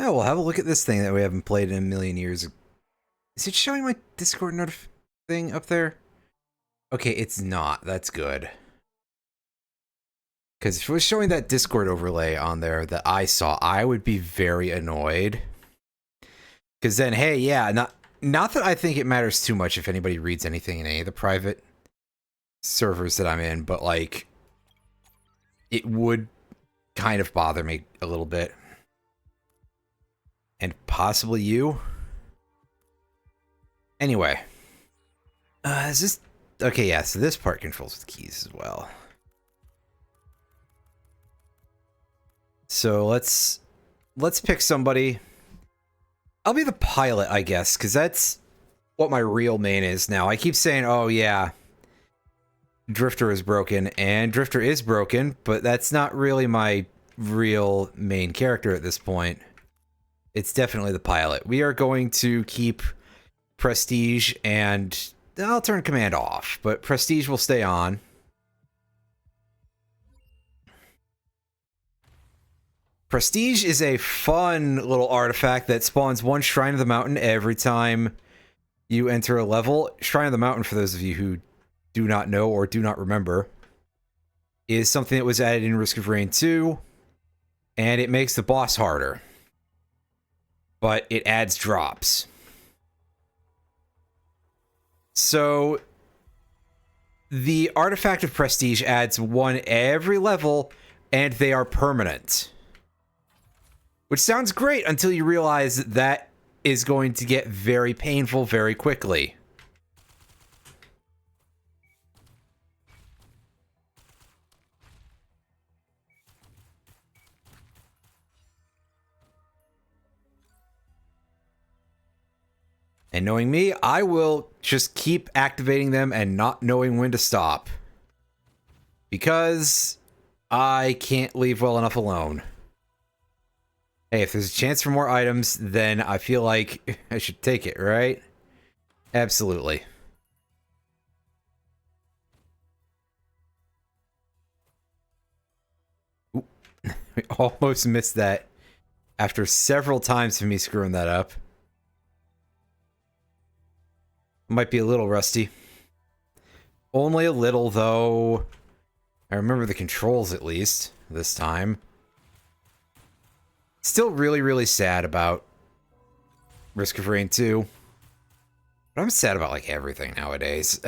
Yeah, we'll have a look at this thing that we haven't played in a million years. Is it showing my Discord thing up there? Okay, it's not. That's good. Because if it was showing that Discord overlay on there that I saw, I would be very annoyed. Because then, hey, yeah, not that I think it matters too much if anybody reads anything in any of the private servers that I'm in, but like, it would kind of bother me a little bit. And possibly you. Anyway. Is this... Okay, yeah, so this part controls with keys as well. So let's pick somebody. I'll be the pilot, I guess, because that's what my real main is now. I keep saying, oh yeah, Drifter is broken, and Drifter is broken, but that's not really my real main character at this point. It's definitely the pilot. We are going to keep Prestige, and I'll turn Command off, but Prestige will stay on. Prestige is a fun little artifact that spawns one Shrine of the Mountain every time you enter a level. Shrine of the Mountain, for those of you who do not know or do not remember, is something that was added in Risk of Rain 2, and it makes the boss harder. But it adds drops. So, the Artifact of Prestige adds one every level, and they are permanent. Which sounds great until you realize that is going to get very painful very quickly. And knowing me, I will just keep activating them and not knowing when to stop. Because I can't leave well enough alone. Hey, if there's a chance for more items, then I feel like I should take it, right? Absolutely. Ooh. We almost missed that after several times of me screwing that up. Might be a little rusty. Only a little, though. I remember the controls, at least, this time. Still really, really sad about Risk of Rain 2. But I'm sad about, like, everything nowadays.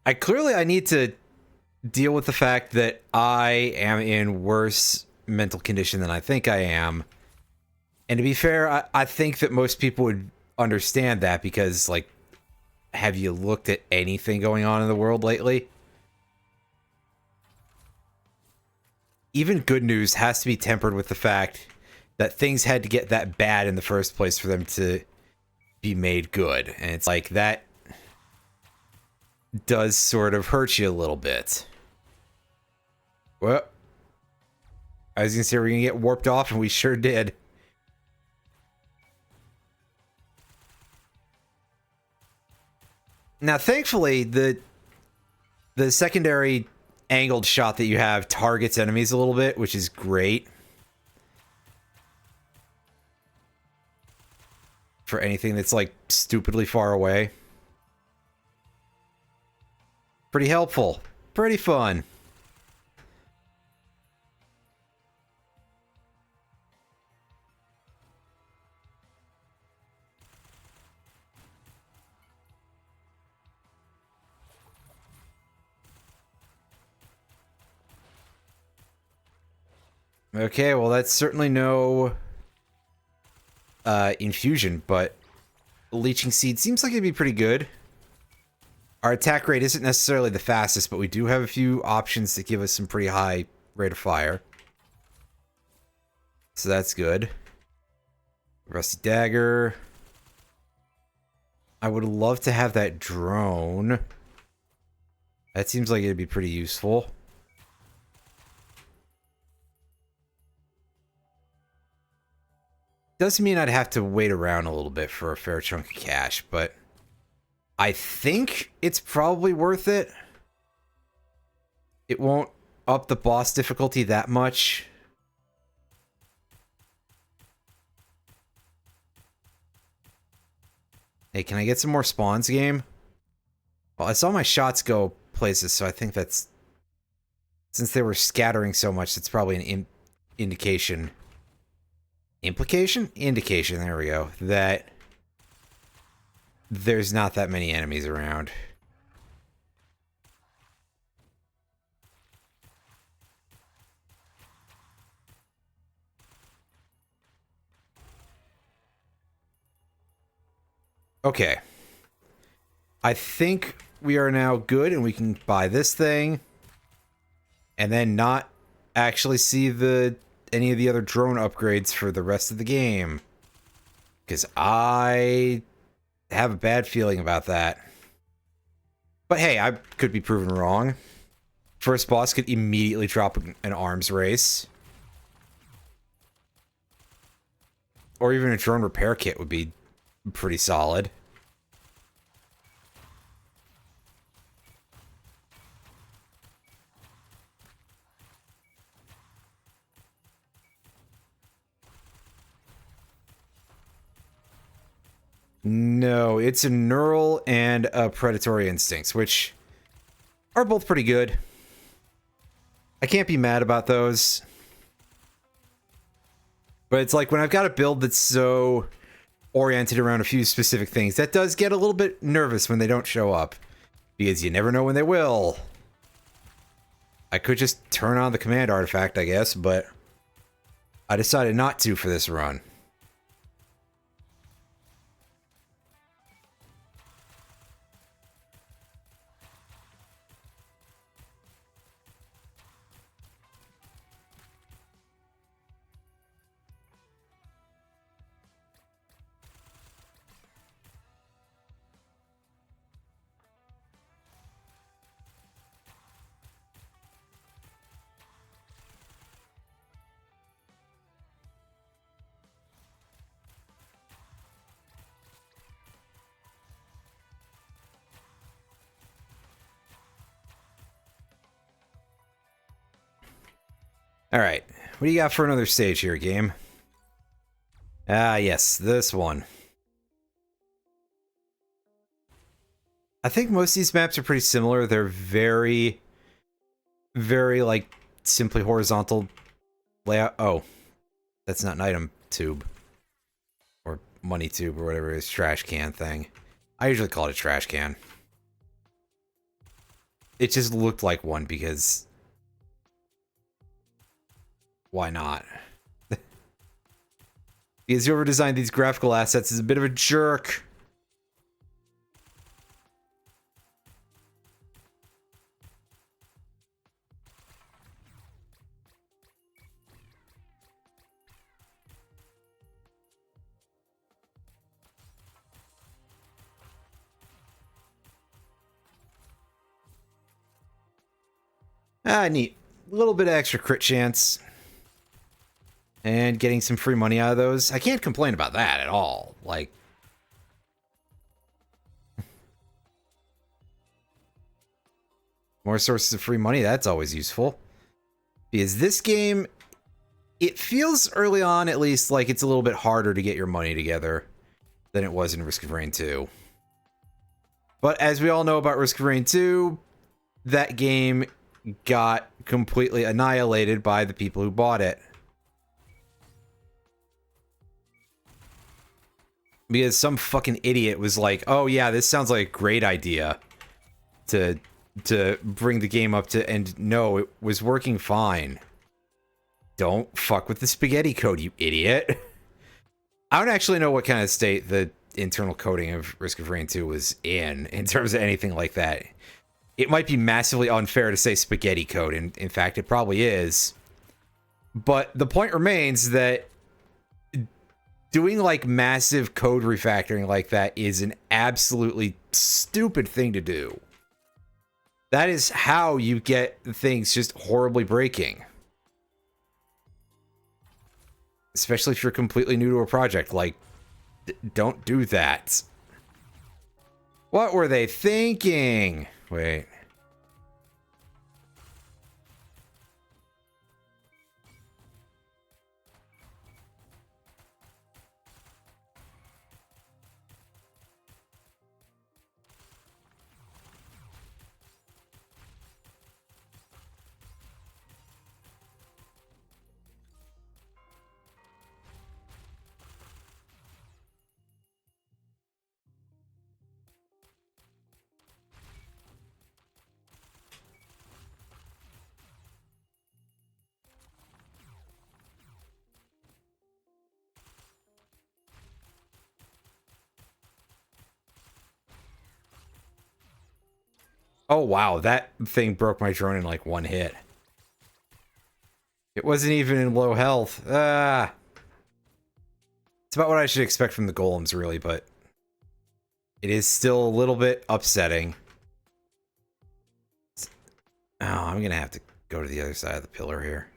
I need to deal with the fact that I am in worse mental condition than I think I am. And to be fair, I think that most people would understand that because, like, have you looked at anything going on in the world lately? Even good news has to be tempered with the fact that things had to get that bad in the first place for them to be made good. And it's like, that does sort of hurt you a little bit. Well, I was gonna say we're gonna get warped off, and we sure did. Now, thankfully, the secondary angled shot that you have targets enemies a little bit, which is great. For anything that's, like, stupidly far away. Pretty helpful. Pretty fun. Okay, well, that's certainly no infusion, but Leeching Seed seems like it'd be pretty good. Our attack rate isn't necessarily the fastest, but we do have a few options that give us some pretty high rate of fire. So that's good. Rusty Dagger. I would love to have that drone. That seems like it'd be pretty useful. Doesn't mean I'd have to wait around a little bit for a fair chunk of cash, but I think it's probably worth it. It won't up the boss difficulty that much. Hey, can I get some more spawns, game? Well, I saw my shots go places, so I think that's... Since they were scattering so much, it's probably an indication. Implication? Indication, there we go. That there's not that many enemies around. Okay. I think we are now good and we can buy this thing. And then not actually see any of the other drone upgrades for the rest of the game. Because I have a bad feeling about that. But hey, I could be proven wrong. First boss could immediately drop an arms race. Or even a drone repair kit would be pretty solid. No, it's a neural and a predatory instincts, which are both pretty good. I can't be mad about those. But it's like when I've got a build that's so oriented around a few specific things, that does get a little bit nervous when they don't show up. Because you never know when they will. I could just turn on the command artifact, I guess, but I decided not to for this run. Alright, what do you got for another stage here, game? Ah, yes, this one. I think most of these maps are pretty similar. They're very, very, like, simply horizontal layout. Oh, that's not an item tube. Or money tube, or whatever it is, trash can thing. I usually call it a trash can. It just looked like one because... Why not? Because whoever designed these graphical assets is a bit of a jerk. Ah, neat. A little bit of extra crit chance. And getting some free money out of those. I can't complain about that at all. Like... More sources of free money, that's always useful. Because this game, it feels early on at least like it's a little bit harder to get your money together than it was in Risk of Rain 2. But as we all know about Risk of Rain 2, that game got completely annihilated by the people who bought it. Because some fucking idiot was like, oh yeah, this sounds like a great idea to bring the game up to, and no, it was working fine. Don't fuck with the spaghetti code, you idiot. I don't actually know what kind of state the internal coding of Risk of Rain 2 was in terms of anything like that. It might be massively unfair to say spaghetti code, and in fact, it probably is. But the point remains that doing like massive code refactoring like that is an absolutely stupid thing to do. That is how you get things just horribly breaking. Especially if you're completely new to a project. Like, don't do that. What were they thinking? Wait. Oh, wow. That thing broke my drone in like one hit. It wasn't even in low health. Ah. It's about what I should expect from the golems, really, but it is still a little bit upsetting. Oh, I'm gonna have to go to the other side of the pillar here.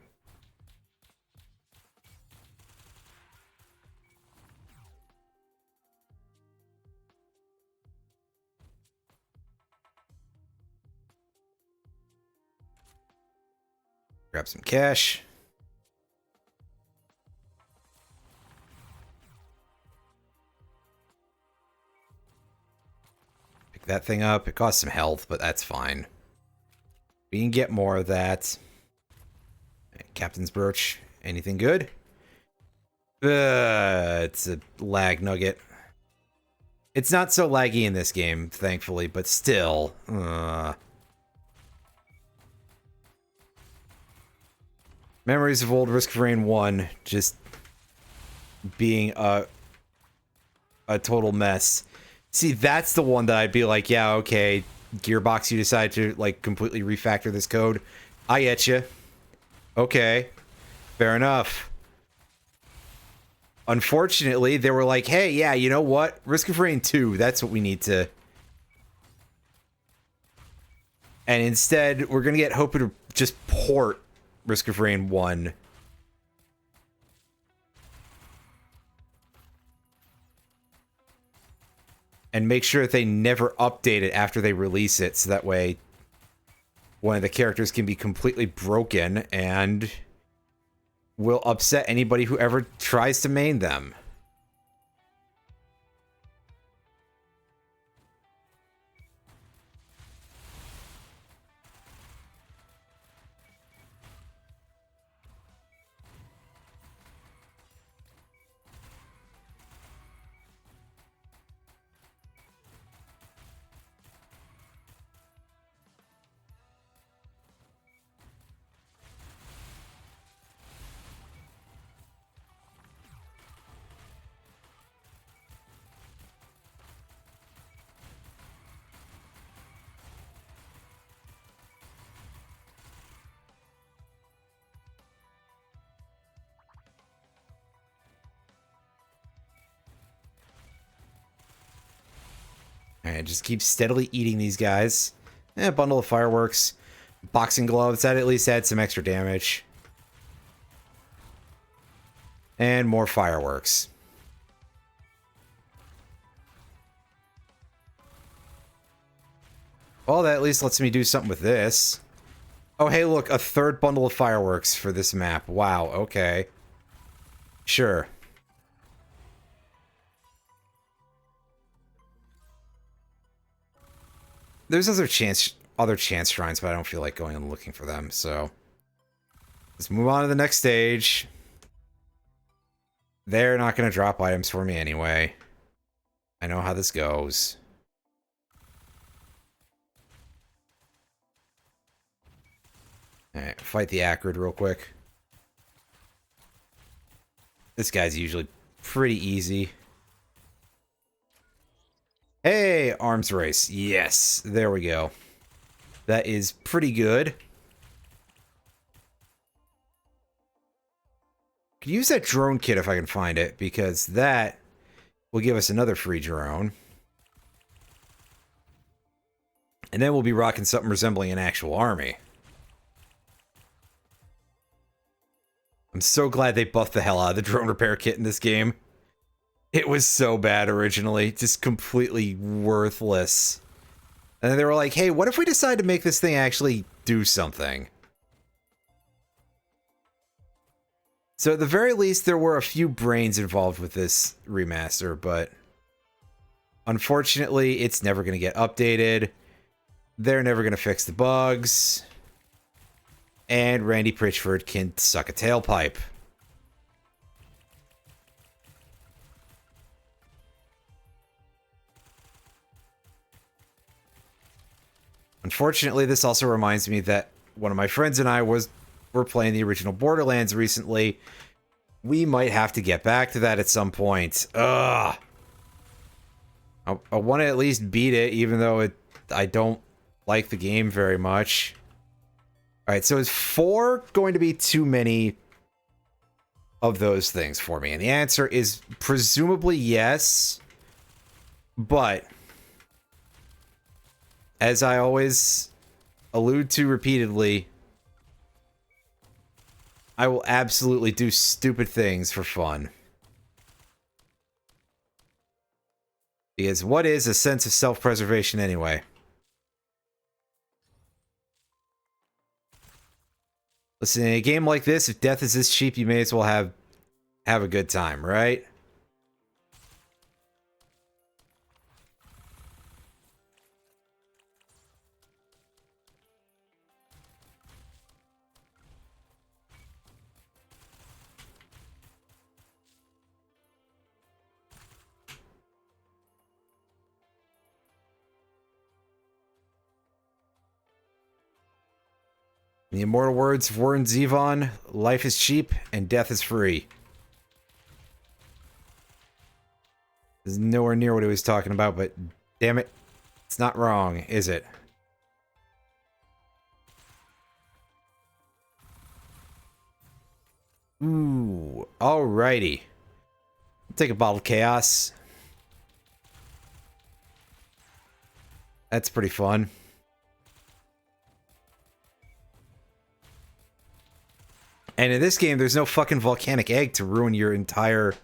Grab some cash. Pick that thing up. It costs some health, but that's fine. We can get more of that. Captain's Brooch. Anything good? It's a lag nugget. It's not so laggy in this game, thankfully, but still. Memories of old Risk of Rain 1 just being a total mess. See, that's the one that I'd be like, yeah, okay, Gearbox, you decide to like completely refactor this code. I get you. Okay, fair enough. Unfortunately, they were like, hey, yeah, you know what? Risk of Rain 2, that's what we need to... And instead, we're going to get Hope to just port Risk of Rain 1. And make sure that they never update it after they release it, so that way one of the characters can be completely broken and will upset anybody who ever tries to main them. Alright, just keep steadily eating these guys. Bundle of fireworks. Boxing gloves, that at least adds some extra damage. And more fireworks. Well, that at least lets me do something with this. Oh, hey, look, a third bundle of fireworks for this map. Wow, okay. Sure. There's other chance shrines, but I don't feel like going and looking for them, so let's move on to the next stage. They're not going to drop items for me anyway. I know how this goes. Alright, fight the Acrid real quick. This guy's usually pretty easy. Hey, arms race. Yes, there we go. That is pretty good. Could use that drone kit if I can find it, because that will give us another free drone. And then we'll be rocking something resembling an actual army. I'm so glad they buffed the hell out of the drone repair kit in this game. It was so bad originally, just completely worthless. And then they were like, hey, what if we decide to make this thing actually do something? So at the very least, there were a few brains involved with this remaster, but unfortunately, it's never going to get updated. They're never going to fix the bugs. And Randy Pritchford can suck a tailpipe. Unfortunately, this also reminds me that one of my friends and I were playing the original Borderlands recently. We might have to get back to that at some point. Ugh. I want to at least beat it, even though I don't like the game very much. Alright, so is 4 going to be too many of those things for me? And the answer is presumably yes. But, as I always allude to repeatedly, I will absolutely do stupid things for fun. Because what is a sense of self-preservation anyway? Listen, in a game like this, if death is this cheap, you may as well have a good time, right? In the immortal words of Warren Zevon, life is cheap and death is free. This is nowhere near what he was talking about, but damn it, it's not wrong, is it? Ooh, alrighty. I'll take a bottle of chaos. That's pretty fun. And in this game, there's no fucking volcanic egg to ruin your entire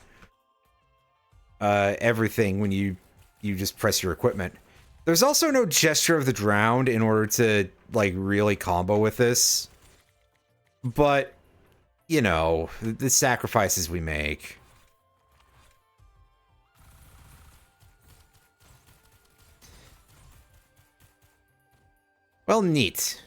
everything when you just press your equipment. There's also no gesture of the drowned in order to like really combo with this. But you know, the sacrifices we make. Well, neat.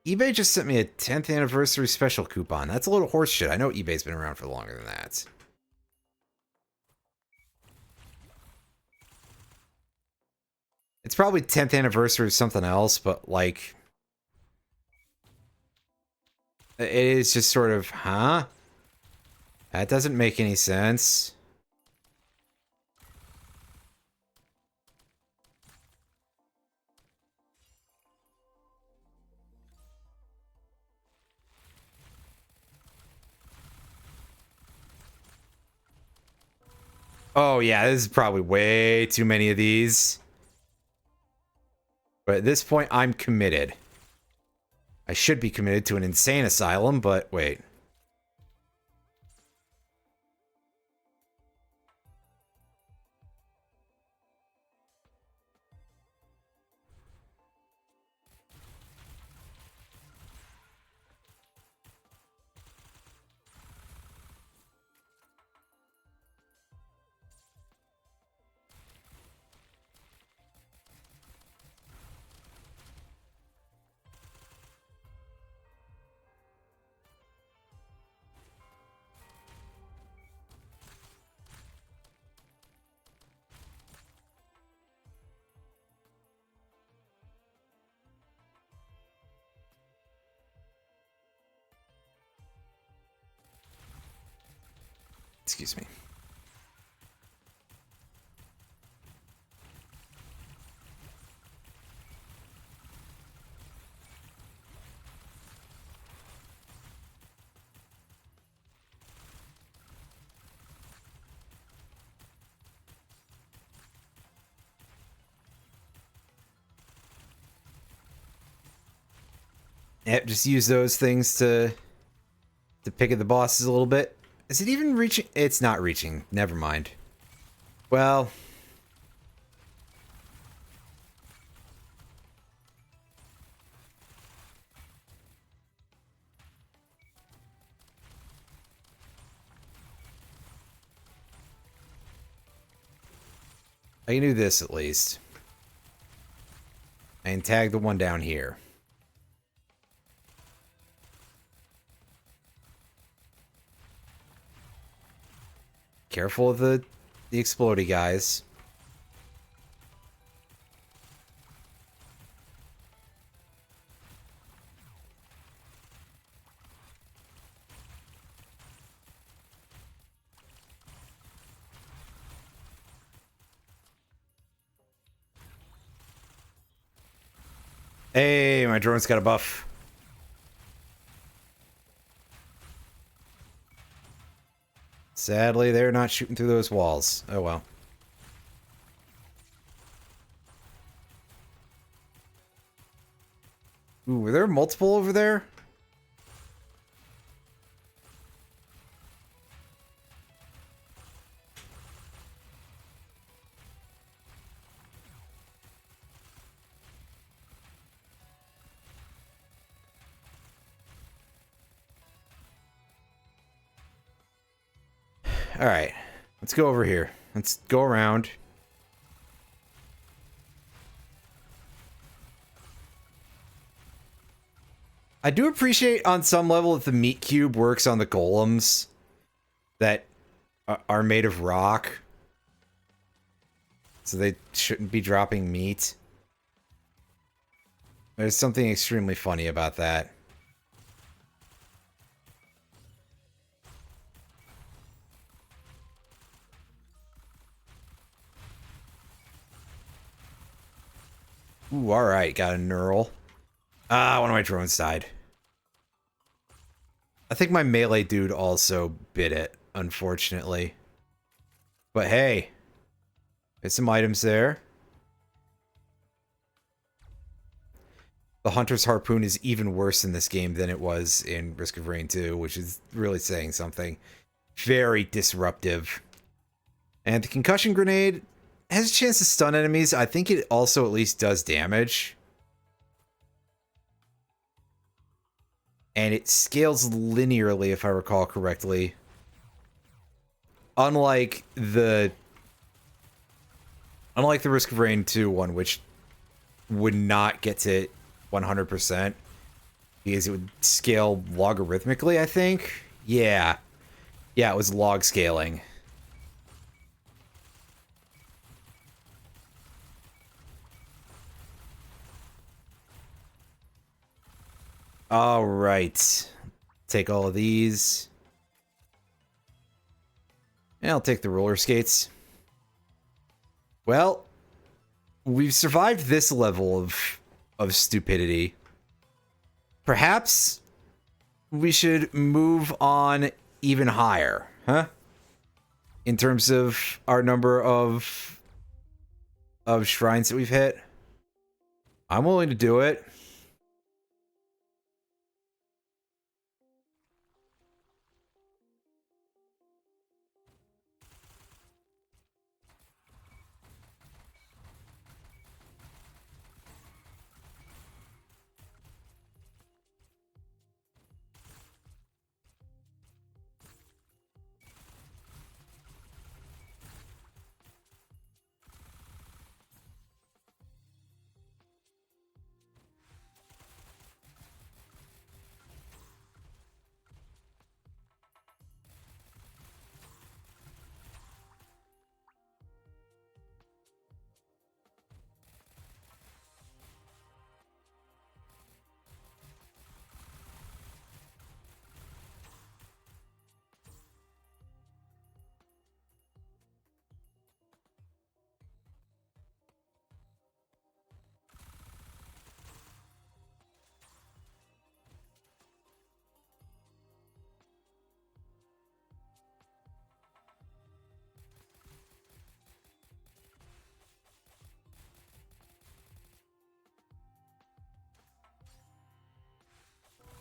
eBay just sent me a 10th anniversary special coupon. That's a little horse shit. I know eBay's been around for longer than that. It's probably 10th anniversary of something else, but like... it is just sort of, huh? That doesn't make any sense. Oh yeah, this is probably way too many of these. But at this point, I'm committed. I should be committed to an insane asylum, but wait. Excuse me. Yep, just use those things to pick at the bosses a little bit. Is it even reaching? It's not reaching. Never mind. Well... I can do this at least. And tag the one down here. Careful of the explodey guys. Hey, my drone's got a buff. Sadly, they're not shooting through those walls. Oh well. Ooh, were there multiple over there? Alright. Let's go over here. Let's go around. I do appreciate on some level that the meat cube works on the golems that are made of rock. So they shouldn't be dropping meat. There's something extremely funny about that. Ooh, alright, got a knurl. Ah, one of my drones died. I think my melee dude also bit it, unfortunately. But hey, there's some items there. The Hunter's Harpoon is even worse in this game than it was in Risk of Rain 2, which is really saying something. Very disruptive. And the Concussion Grenade has a chance to stun enemies. I think it also at least does damage. And it scales linearly, if I recall correctly. Unlike the Risk of Rain 2 one, which would not get to 100%. Because it would scale logarithmically, I think. Yeah. Yeah, it was log scaling. All right. Take all of these. And I'll take the roller skates. Well, we've survived this level of stupidity. Perhaps we should move on even higher, huh? In terms of our number of shrines that we've hit. I'm willing to do it.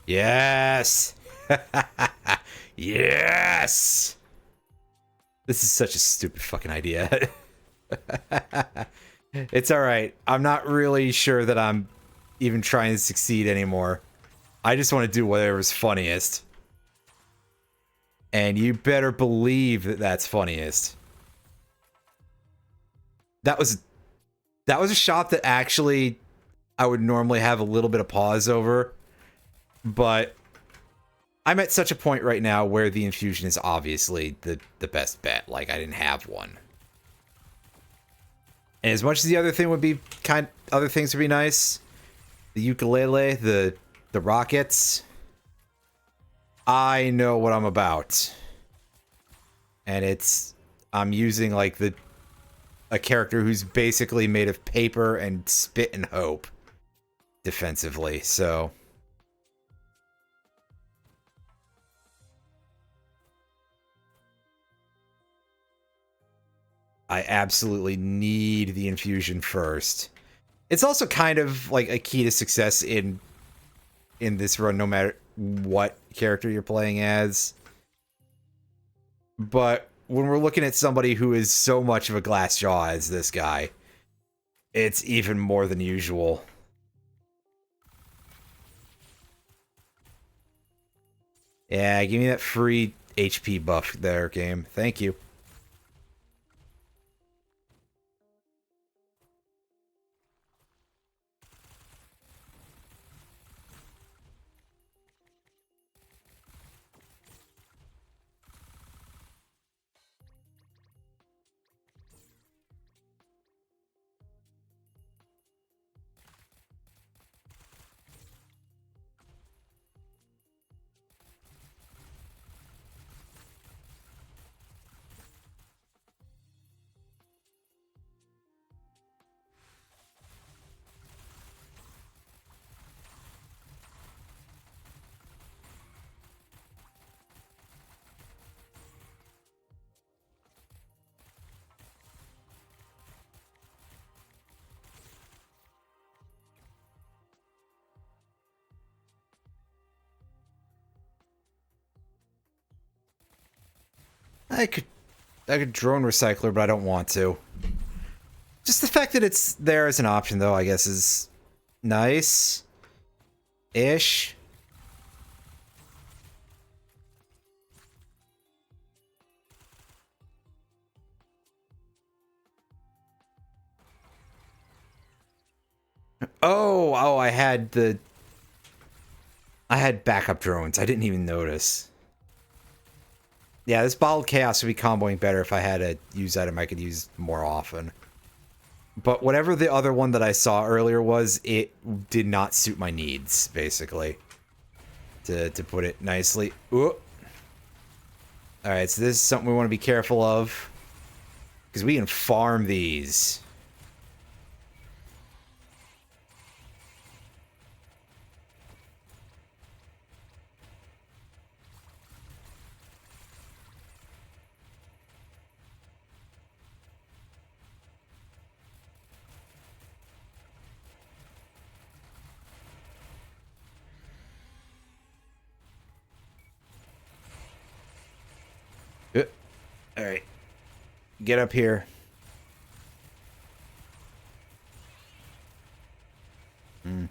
Yes! Yes! This is such a stupid fucking idea. It's alright. I'm not really sure that I'm even trying to succeed anymore. I just want to do whatever's funniest. And you better believe that that's funniest. That was a shot that actually I would normally have a little bit of pause over. But I'm at such a point right now where the infusion is obviously the best bet. Like, I didn't have one. And as much as the other thing would be other things would be nice, the ukulele, the rockets, I know what I'm about. And I'm using like a character who's basically made of paper and spit and hope. defensively, so... I absolutely need the infusion first. It's also kind of like a key to success in this run, no matter what character you're playing as. But when we're looking at somebody who is so much of a glass jaw as this guy, it's even more than usual. Yeah, give me that free HP buff there, game. Thank you. I could drone recycler, but I don't want to. Just the fact that it's there as an option, though, I guess, is nice. Ish. Oh, I had backup drones. I didn't even notice. Yeah, this bottled chaos would be comboing better if I had a use item I could use more often. But whatever the other one that I saw earlier was, it did not suit my needs, basically. To put it nicely. Ooh. Alright, so this is something we want to be careful of. Because we can farm these. Alright. Get up here. I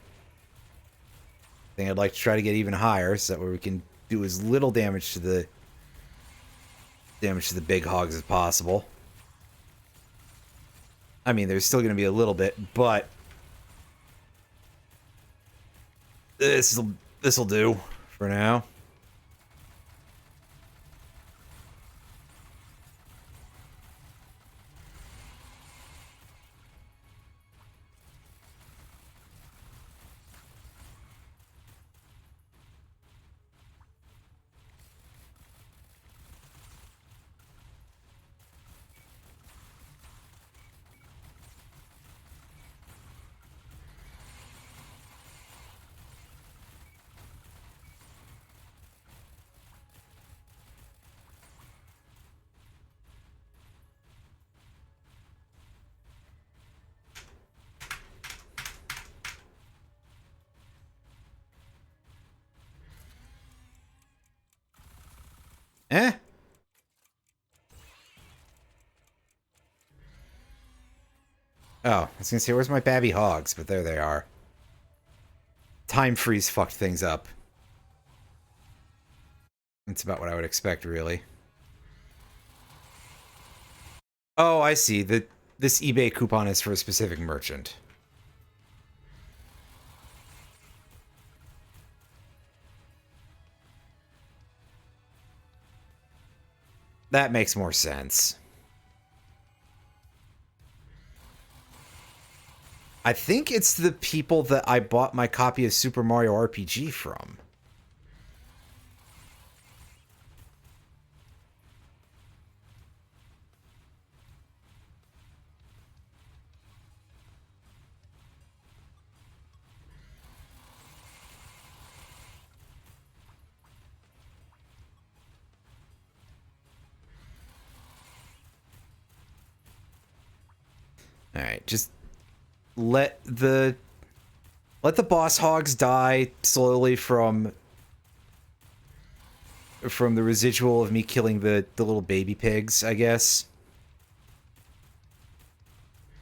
think I'd like to try to get even higher, so that way we can do as little damage to the big hogs as possible. I mean, there's still going to be a little bit, but this'll do for now. Eh? Oh, I was gonna say, where's my babby hogs? But there they are. Time freeze fucked things up. That's about what I would expect, really. Oh, I see. This eBay coupon is for a specific merchant. That makes more sense. I think it's the people that I bought my copy of Super Mario RPG from. All right, just let the boss hogs die slowly from the residual of me killing the little baby pigs, I guess.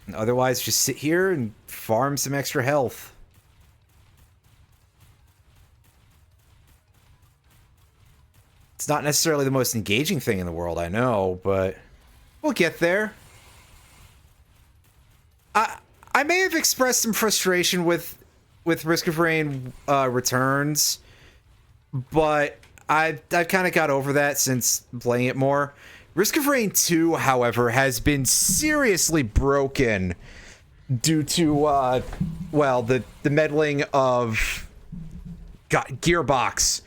And otherwise, just sit here and farm some extra health. It's not necessarily the most engaging thing in the world, I know, but we'll get there. I may have expressed some frustration with Risk of Rain Returns, but I've kind of got over that since playing it more. Risk of Rain 2, however, has been seriously broken due to, well, the meddling of Gearbox.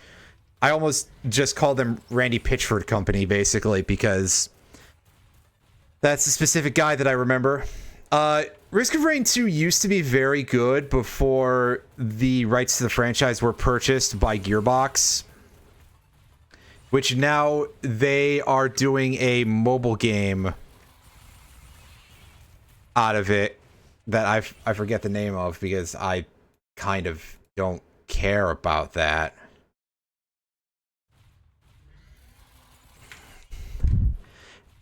I almost just called them Randy Pitchford Company, basically, because that's the specific guy that I remember. Risk of Rain 2 used to be very good before the rights to the franchise were purchased by Gearbox, which now they are doing a mobile game out of it that I forget the name of because I kind of don't care about that.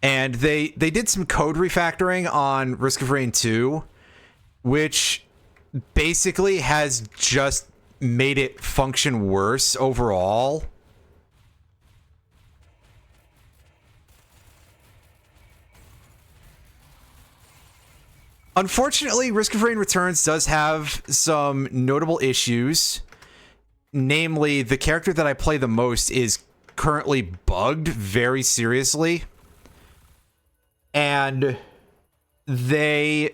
And they did some code refactoring on Risk of Rain 2, which basically has just made it function worse overall. Unfortunately, Risk of Rain Returns does have some notable issues. Namely, the character that I play the most is currently bugged very seriously. And the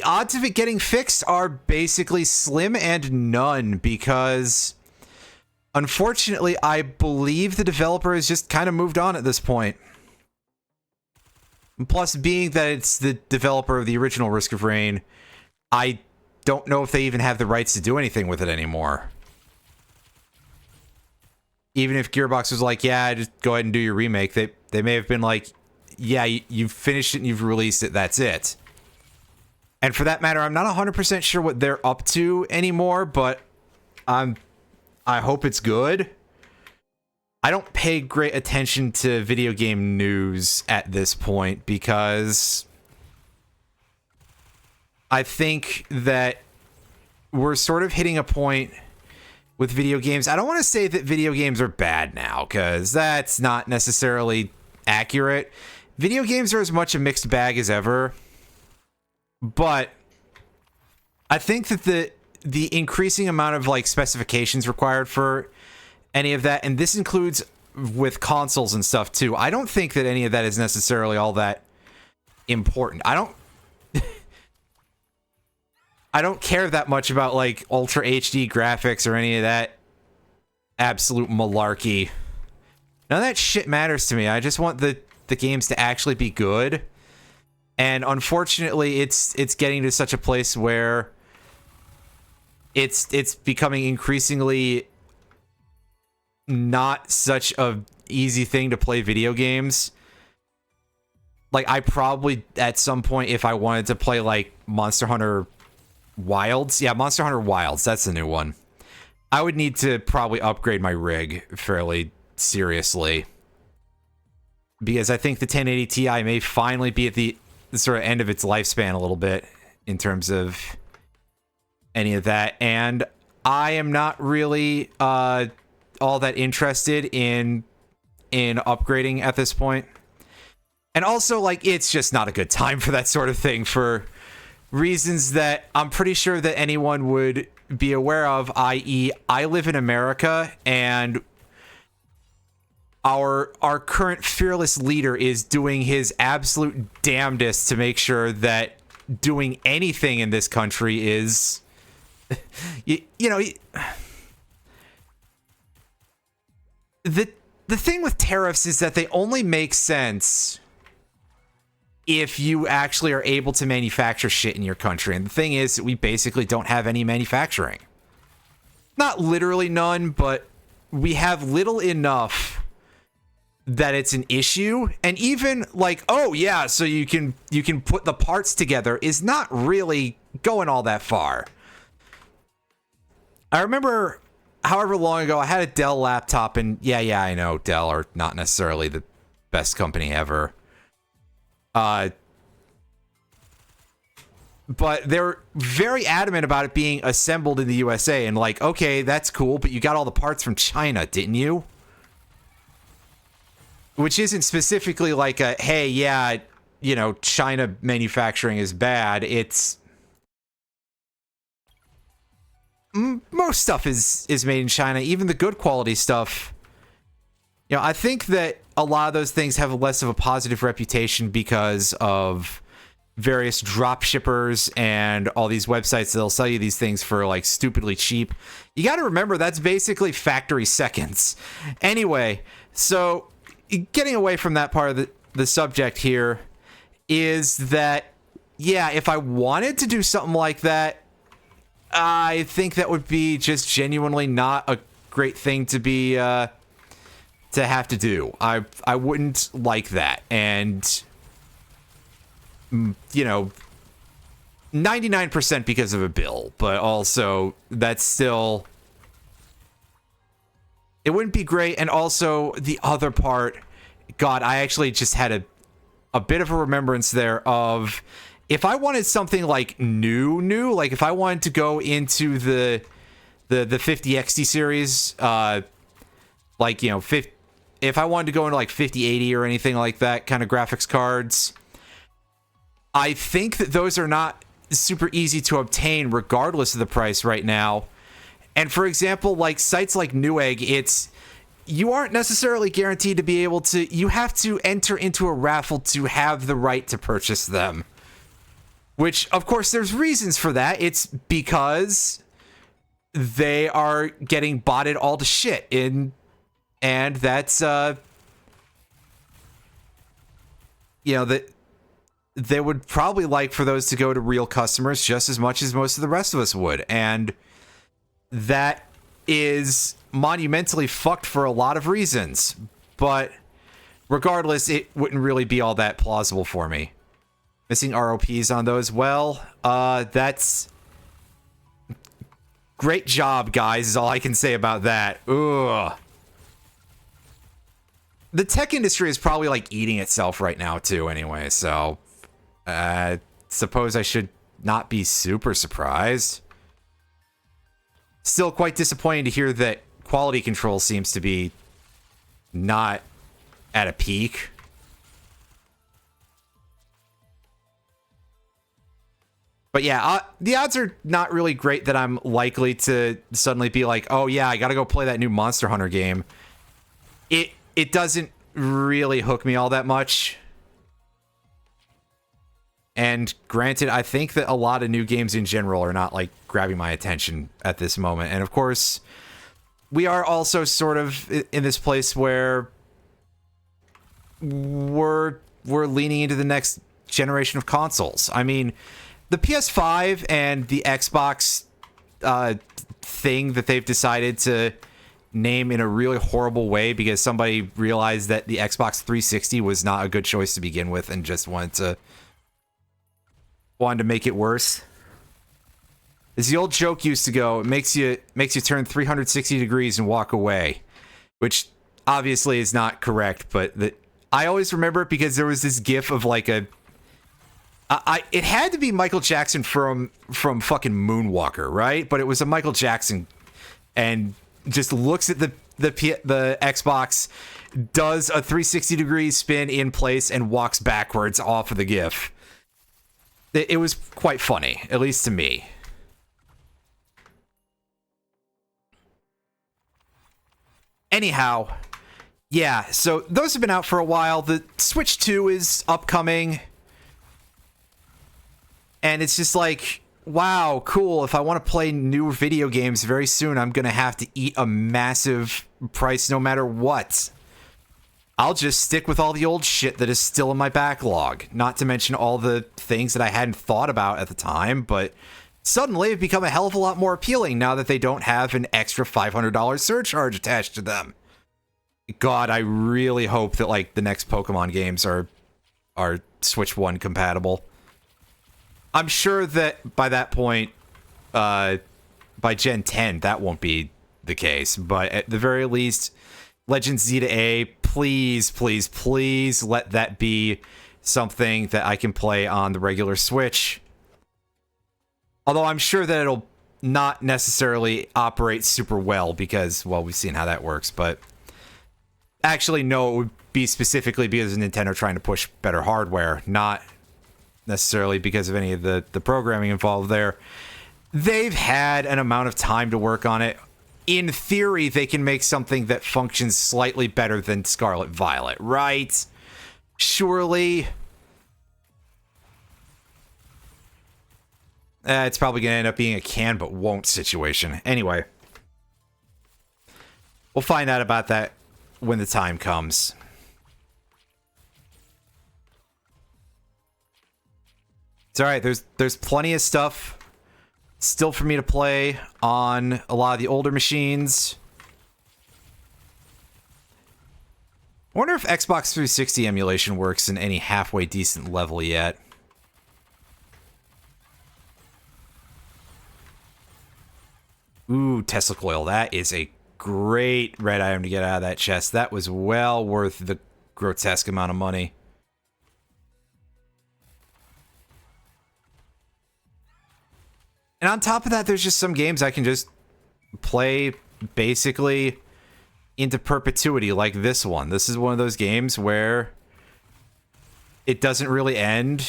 odds of it getting fixed are basically slim and none because, unfortunately, I believe the developer has just kind of moved on at this point. Plus, being that it's the developer of the original Risk of Rain, I don't know if they even have the rights to do anything with it anymore. Even if Gearbox was like, yeah, just go ahead and do your remake, they may have been like, yeah, you've finished it and you've released it, that's it. And for that matter, I'm not 100% sure what they're up to anymore, but I hope it's good. I don't pay great attention to video game news at this point because I think that we're sort of hitting a point with video games. I don't want to say that video games are bad now because that's not necessarily accurate. Video games are as much a mixed bag as ever, but I think that the increasing amount of like specifications required for any of that, and this includes with consoles and stuff too, I don't think that any of that is necessarily all that important. I don't care that much about like Ultra HD graphics or any of that absolute malarkey. None of that shit matters to me. I just want the games to actually be good. And unfortunately, it's getting to such a place where it's becoming increasingly not such a easy thing to play video games. Like, I probably at some point, if I wanted to play like Monster Hunter Wilds, yeah, Monster Hunter Wilds, that's the new one, I would need to probably upgrade my rig fairly seriously, because I think the 1080 Ti may finally be at the sort of end of its lifespan a little bit in terms of any of that, and I am not really all that interested in upgrading at this point. And also, like, it's just not a good time for that sort of thing for reasons that I'm pretty sure that anyone would be aware of, i.e., I live in America, and our current fearless leader is doing his absolute damnedest to make sure that doing anything in this country is, you know, the thing with tariffs is that they only make sense if you actually are able to manufacture shit in your country. And the thing is, we basically don't have any manufacturing. Not literally none, but we have little enough that it's an issue. And even like, oh yeah, so you can put the parts together is not really going all that far. I remember however long ago I had a Dell laptop, and yeah, I know Dell are not necessarily the best company ever. But they're very adamant about it being assembled in the USA, and like, okay, that's cool, but you got all the parts from China, didn't you? Which isn't specifically like a, hey, yeah, you know, China manufacturing is bad. It's most stuff is made in China, even the good quality stuff. You know, I think that a lot of those things have less of a positive reputation because of various drop shippers and all these websites that'll sell you these things for like stupidly cheap. You got to remember that's basically factory seconds. Anyway, so getting away from that part of the subject here is that, yeah, if I wanted to do something like that, I think that would be just genuinely not a great thing to be to have to do. I wouldn't like that. And you know, 99% because of a bill, but also that's still, it wouldn't be great. And also the other part, God, I actually just had a bit of a remembrance there of, if I wanted something like new, like if I wanted to go into the 50XT series, like, you know, if I wanted to go into like 5080 or anything like that kind of graphics cards, I think that those are not super easy to obtain regardless of the price right now. And for example, like sites like Newegg, you aren't necessarily guaranteed to be able to, you have to enter into a raffle to have the right to purchase them. Which, of course, there's reasons for that. It's because they are getting botted all to shit and that's, you know, that they would probably like for those to go to real customers just as much as most of the rest of us would. And that is monumentally fucked for a lot of reasons. But regardless, it wouldn't really be all that plausible for me. Missing ROPs on those, well, that's great job, guys, is all I can say about that. Ugh. The tech industry is probably like eating itself right now too anyway, so suppose I should not be super surprised. Still quite disappointing to hear that quality control seems to be not at a peak. But yeah, the odds are not really great that I'm likely to suddenly be like, oh yeah, I gotta go play that new Monster Hunter game. It doesn't really hook me all that much. And granted, I think that a lot of new games in general are not like grabbing my attention at this moment. And of course, we are also sort of in this place where we're leaning into the next generation of consoles. I mean, the PS5 and the Xbox thing that they've decided to name in a really horrible way because somebody realized that the Xbox 360 was not a good choice to begin with and just wanted to make it worse. As the old joke used to go, it makes you turn 360 degrees and walk away, which obviously is not correct, but I always remember it because there was this gif of like it had to be Michael Jackson from fucking Moonwalker, right? But it was a Michael Jackson and just looks at the Xbox, does a 360 degree spin in place and walks backwards off of the gif. It was quite funny, at least to me. Anyhow, yeah, so those have been out for a while. The Switch 2 is upcoming. And it's just like, wow, cool. If I want to play new video games very soon, I'm going to have to eat a massive price no matter what. I'll just stick with all the old shit that is still in my backlog. Not to mention all the things that I hadn't thought about at the time, but suddenly have become a hell of a lot more appealing now that they don't have an extra $500 surcharge attached to them. God, I really hope that like the next Pokemon games are Switch 1 compatible. I'm sure that by that point, by Gen 10, that won't be the case. But at the very least, Legend Z to A, please, please, please let that be something that I can play on the regular Switch. Although I'm sure that it'll not necessarily operate super well because, well, we've seen how that works. But actually, no, it would be specifically because of Nintendo trying to push better hardware, not necessarily because of any of the programming involved there. They've had an amount of time to work on it. In theory, they can make something that functions slightly better than Scarlet Violet, right? Surely. It's probably going to end up being a can but won't situation. Anyway. We'll find out about that when the time comes. It's alright, there's plenty of stuff still for me to play on a lot of the older machines. I wonder if Xbox 360 emulation works in any halfway decent level yet. Ooh, Tesla coil. That is a great red item to get out of that chest. That was well worth the grotesque amount of money. And on top of that, there's just some games I can just play basically into perpetuity, like this one. This is one of those games where it doesn't really end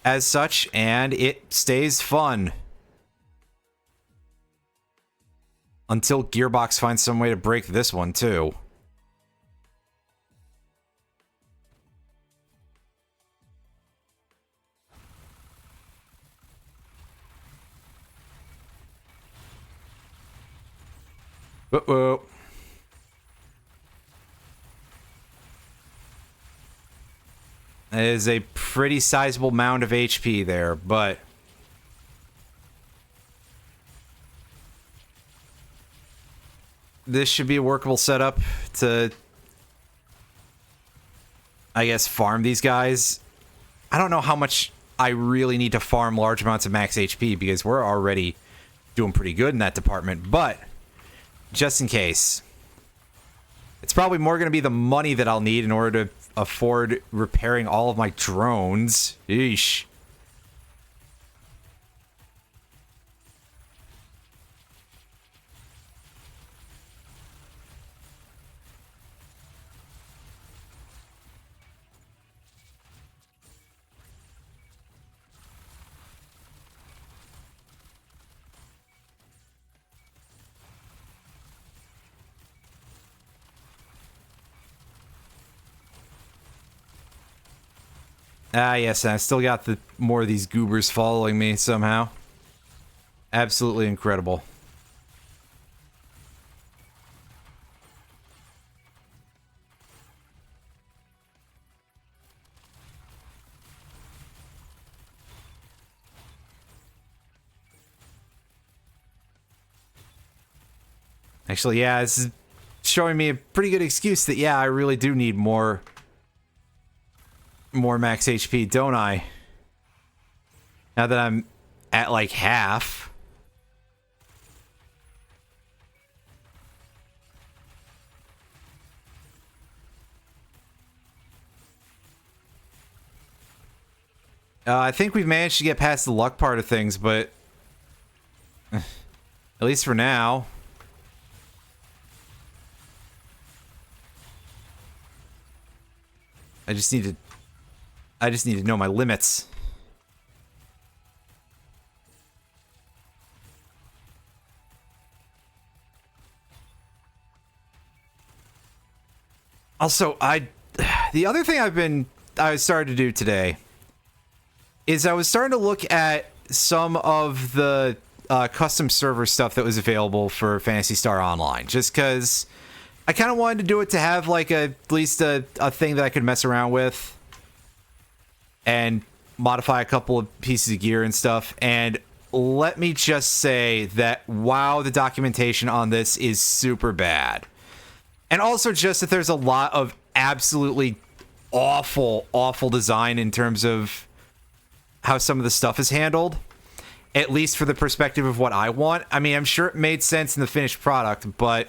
as such, and it stays fun. Until Gearbox finds some way to break this one, too. Uh-oh. That is a pretty sizable mound of HP there, but this should be a workable setup to, I guess, farm these guys. I don't know how much I really need to farm large amounts of max HP because we're already doing pretty good in that department, but just in case. It's probably more going to be the money that I'll need in order to afford repairing all of my drones. Eesh. Ah, yes, and I still got the more of these goobers following me somehow. Absolutely incredible. Actually, yeah, this is showing me a pretty good excuse that, yeah, I really do need more max HP, don't I? Now that I'm at like half. I think we've managed to get past the luck part of things, but at least for now. I just need to know my limits. Also, the other thing I started to do today is I was starting to look at some of the custom server stuff that was available for Phantasy Star Online, just because I kind of wanted to do it to have like at least a thing that I could mess around with and modify a couple of pieces of gear and stuff. And let me just say that, wow, the documentation on this is super bad. And also just that there's a lot of absolutely awful design in terms of how some of the stuff is handled, at least for the perspective of what I want. I mean, I'm sure it made sense in the finished product, but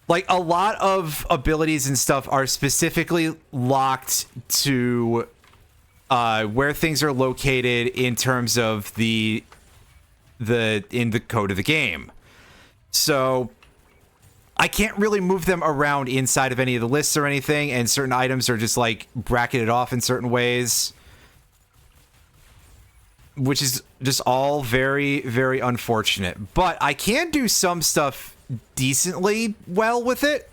like a lot of abilities and stuff are specifically locked to where things are located in terms of in the code of the game. So I can't really move them around inside of any of the lists or anything, and certain items are just like bracketed off in certain ways, which is just all very, very unfortunate. But I can do some stuff decently well with it.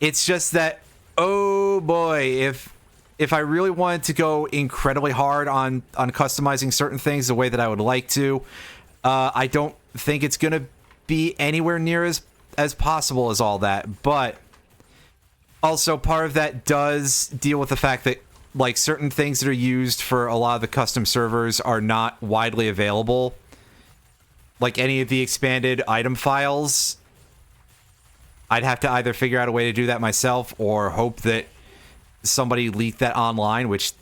It's just that, oh boy, if I really wanted to go incredibly hard on customizing certain things the way that I would like to, I don't think it's going to be anywhere near as possible as all that. But also part of that does deal with the fact that like certain things that are used for a lot of the custom servers are not widely available. Like any of the expanded item files, I'd have to either figure out a way to do that myself or hope that somebody leaked that online, which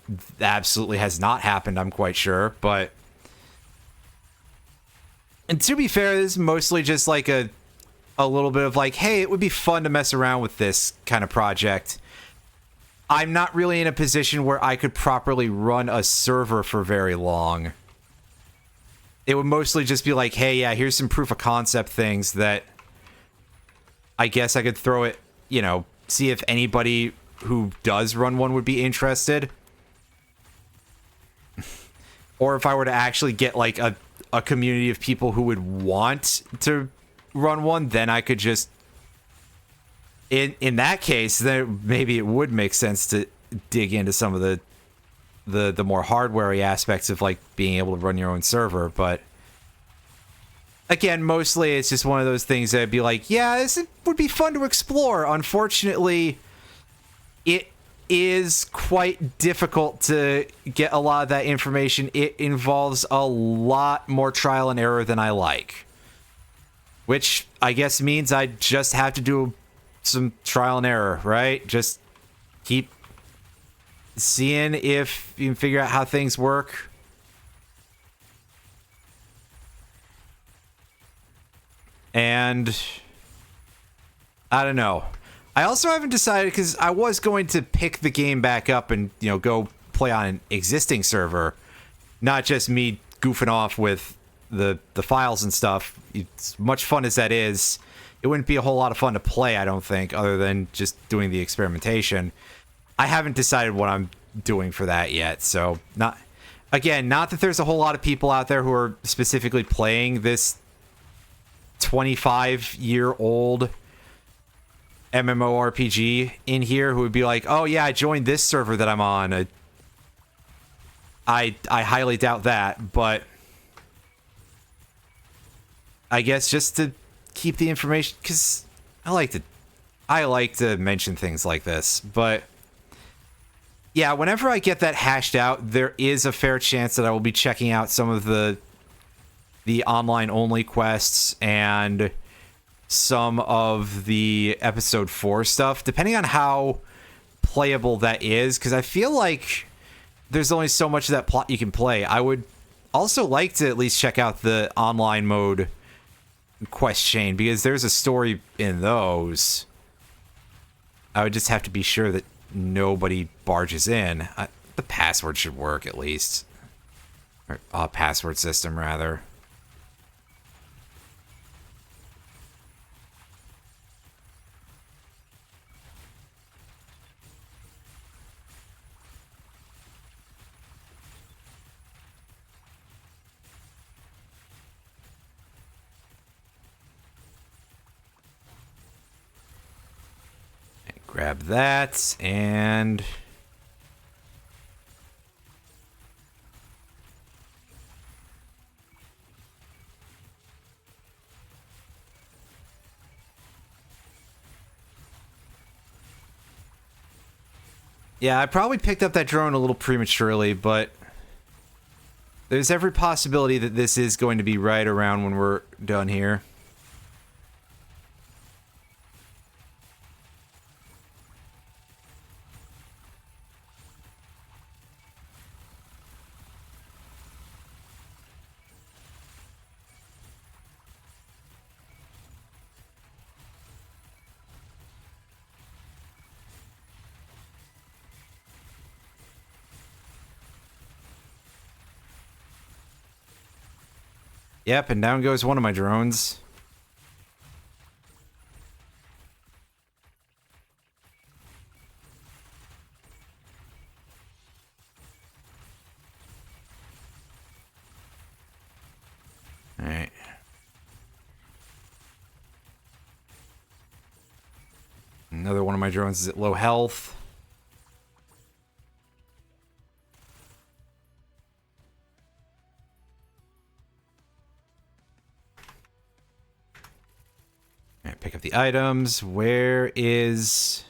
absolutely has not happened, I'm quite sure. But, and to be fair, this is mostly just like a little bit of like, hey, it would be fun to mess around with this kind of project. I'm not really in a position where I could properly run a server for very long. It would mostly just be like, hey, yeah, here's some proof of concept things that I guess I could throw it, you know, see if anybody who does run one would be interested. Or if I were to actually get like a community of people who would want to run one, then I could just, in that case, then maybe it would make sense to dig into some of the more hardware-y aspects of like being able to run your own server. But again, mostly it's just one of those things that'd be like, yeah, this would be fun to explore. Unfortunately, it is quite difficult to get a lot of that information. It involves a lot more trial and error than I like, which I guess means I just have to do some trial and error, right? Just keep seeing if you can figure out how things work. And I don't know. I also haven't decided, because I was going to pick the game back up and, you know, go play on an existing server, not just me goofing off with the files and stuff. As much fun as that is, it wouldn't be a whole lot of fun to play, I don't think, other than just doing the experimentation. I haven't decided what I'm doing for that yet, so not that there's a whole lot of people out there who are specifically playing this 25-year-old MMORPG in here who would be like, oh yeah, I joined this server that I'm on. I highly doubt that, but I guess just to keep the information, because I like to mention things like this. But yeah, whenever I get that hashed out, there is a fair chance that I will be checking out some of the online only quests and some of the episode 4 stuff, depending on how playable that is, because I feel like there's only so much of that plot you can play. I would also like to at least check out the online mode quest chain, because there's a story in those. I would just have to be sure that nobody barges in. The password should work at least. Or password system, rather. Grab that, and yeah, I probably picked up that drone a little prematurely, but there's every possibility that this is going to be right around when we're done here. Yep, and down goes one of my drones. Alright. Another one of my drones is at low health. Alright, pick up the items. Where is...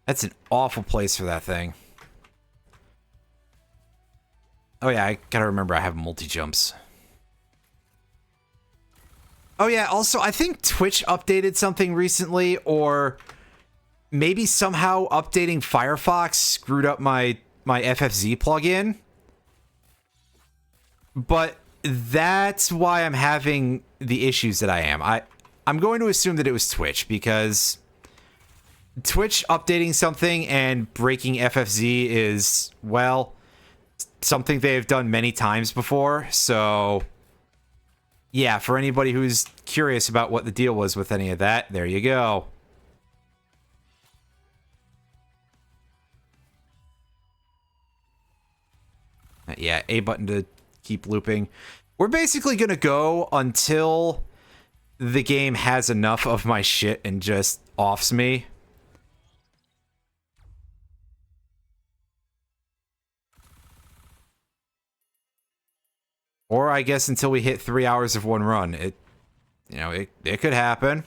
That's an awful place for that thing. Oh yeah, I gotta remember I have multi-jumps. Oh yeah, also I think Twitch updated something recently, or maybe somehow updating Firefox screwed up my FFZ plugin. But that's why I'm having the issues that I am. I'm going to assume that it was Twitch, because Twitch updating something and breaking FFZ is, well, something they've done many times before. So yeah, for anybody who's curious about what the deal was with any of that, there you go. Yeah, A button to keep looping. We're basically gonna go until the game has enough of my shit and just offs me. Or I guess until we hit 3 hours of one run. It could happen.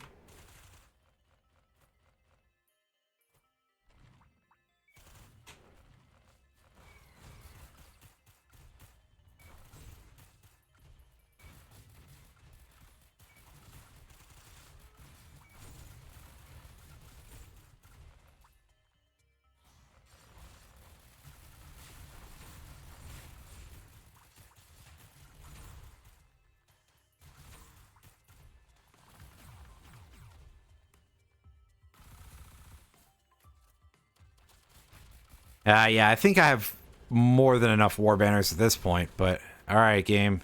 Yeah, I think I have more than enough war banners at this point, but alright, game.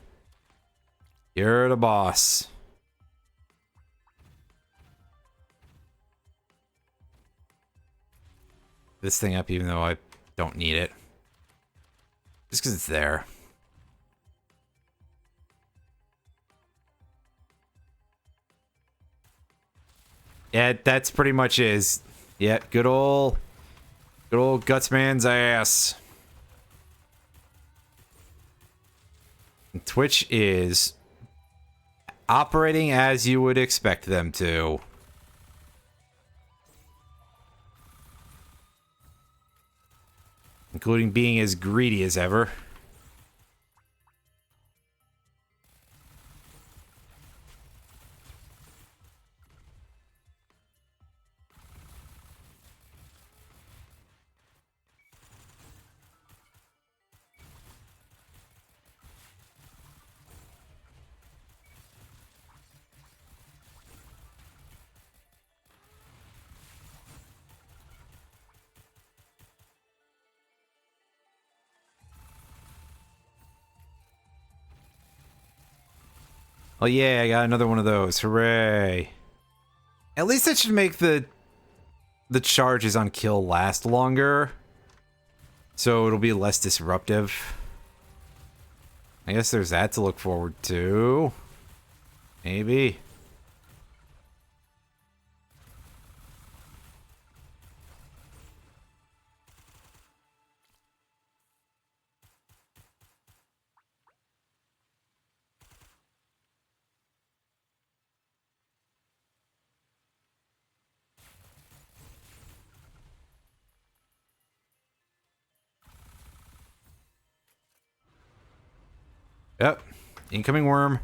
You're the boss. This thing up even though I don't need it. Just because it's there. Yeah, that's pretty much is. Yeah, good old Gutsman's ass. And Twitch is operating as you would expect them to. Including being as greedy as ever. Oh yeah, I got another one of those. Hooray. At least that should make the charges on kill last longer. So it'll be less disruptive. I guess there's that to look forward to. Maybe. Yep. Incoming worm.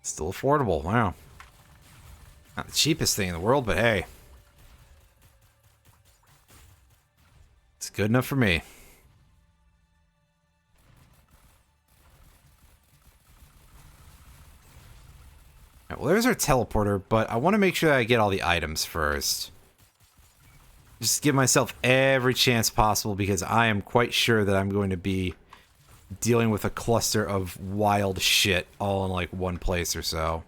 Still affordable. Wow. Not the cheapest thing in the world, but hey. It's good enough for me. Right, well, there's our teleporter, but I want to make sure that I get all the items first. Just give myself every chance possible because I am quite sure that I'm going to be dealing with a cluster of wild shit all in like one place or so.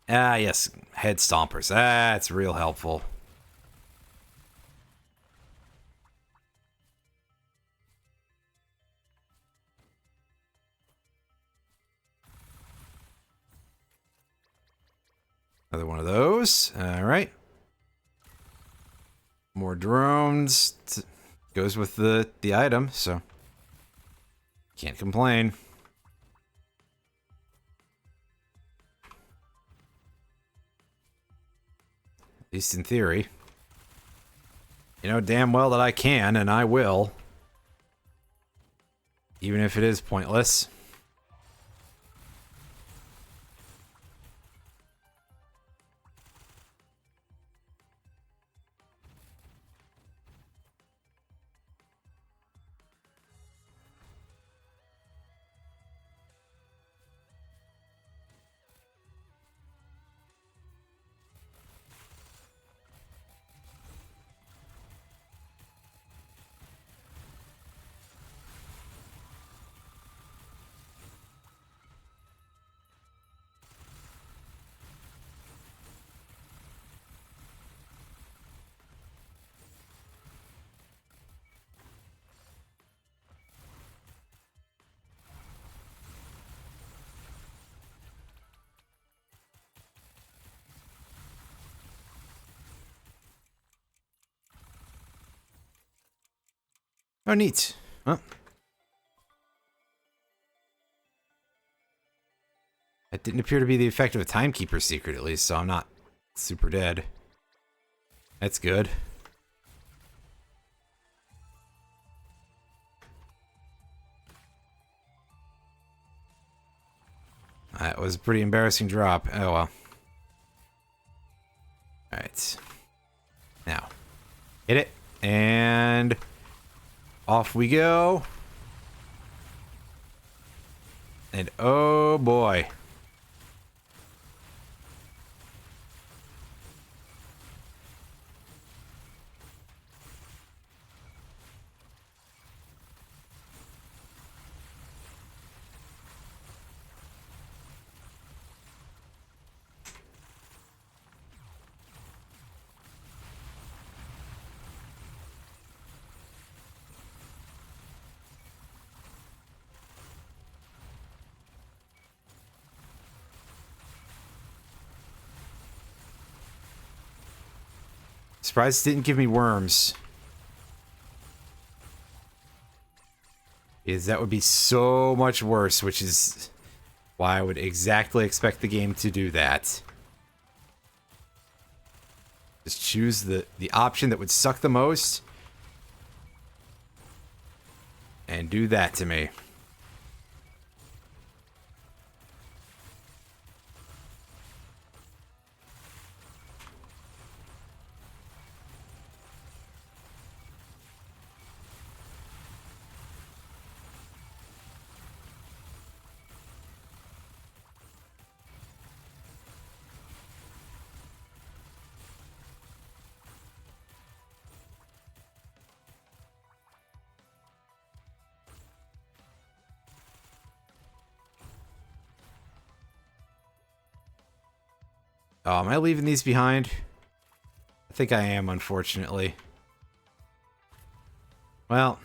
Ah, yes, head stompers. That's real helpful. Another one of those. All right. More drones. Goes with the item, so can't complain. At least in theory. You know damn well that I can, and I will. Even if it is pointless. Oh, neat. Huh. That didn't appear to be the effect of a timekeeper secret, at least, so I'm not super dead. That's good. That was a pretty embarrassing drop. Oh well. Alright. Now. Hit it. And off we go. And oh boy. Surprised it didn't give me worms. Because that would be so much worse, which is why I would exactly expect the game to do that. Just choose the option that would suck the most. And do that to me. Oh, am I leaving these behind? I think I am, unfortunately. Well.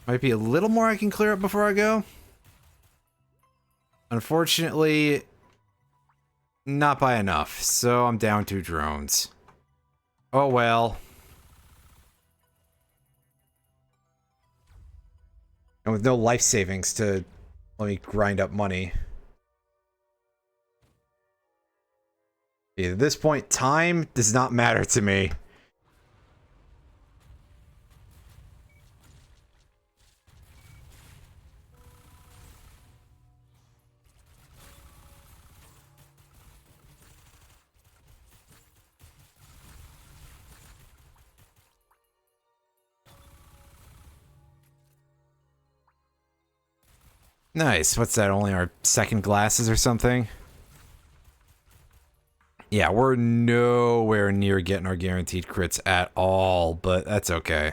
Might be a little more I can clear up before I go. Unfortunately, not by enough, so I'm down 2 drones. Oh well. And with no life savings to let me grind up money. At this point, time does not matter to me. Nice. What's that? Only our second glasses or something? Yeah, we're nowhere near getting our guaranteed crits at all, but that's okay.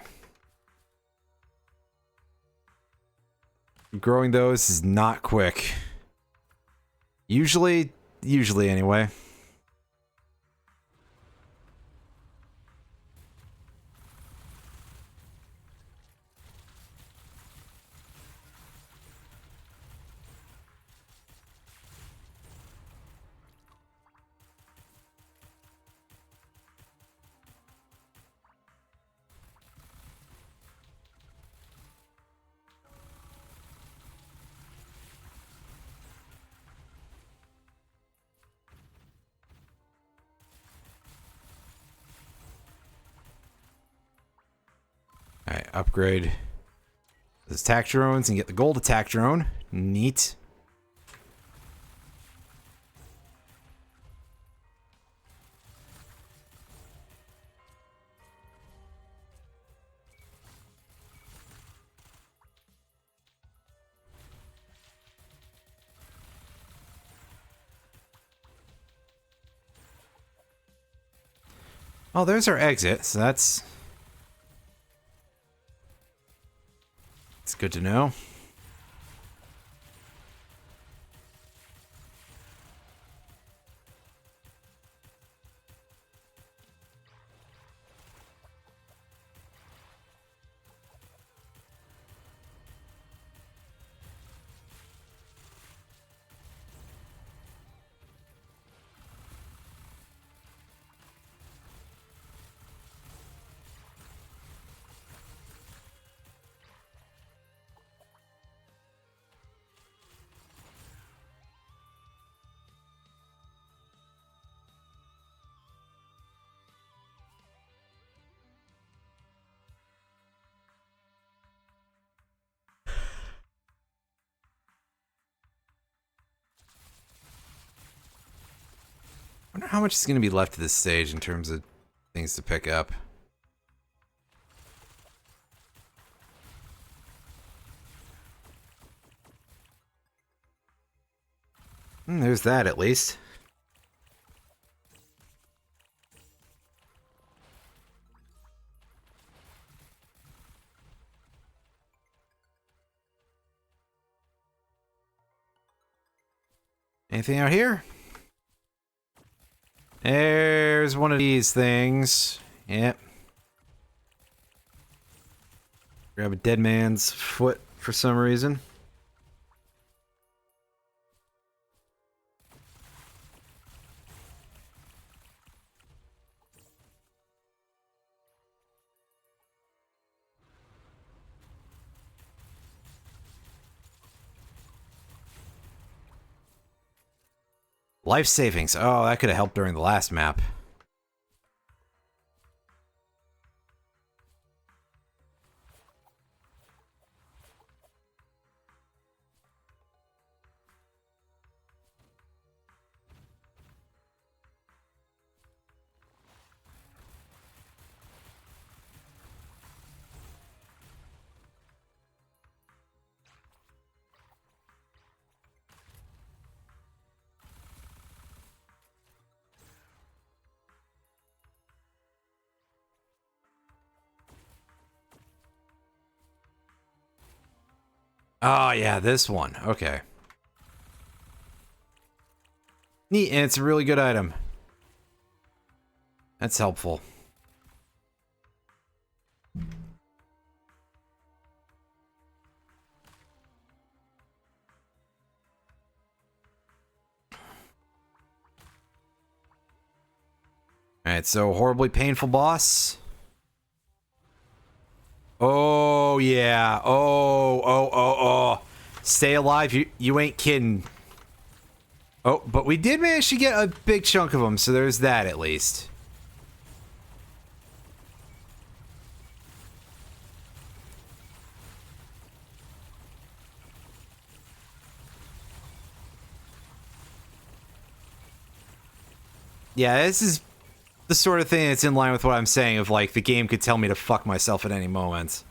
Growing those is not quick. Usually anyway. Alright, upgrade those attack drones and get the gold attack drone. Neat. Oh, there's our exit, so that's good to know. I wonder how much is going to be left of this stage in terms of things to pick up. There's that at least. Anything out here? There's one of these things. Yep. Grab a dead man's foot for some reason. Life savings. Oh, that could have helped during the last map. Oh, yeah, this one. Okay. Neat, and it's a really good item. That's helpful. Alright, so horribly painful boss. Oh, yeah. Oh. Stay alive. You ain't kidding. Oh, but we did manage to get a big chunk of them, so there's that at least. Yeah, this is the sort of thing that's in line with what I'm saying of, like, the game could tell me to fuck myself at any moment.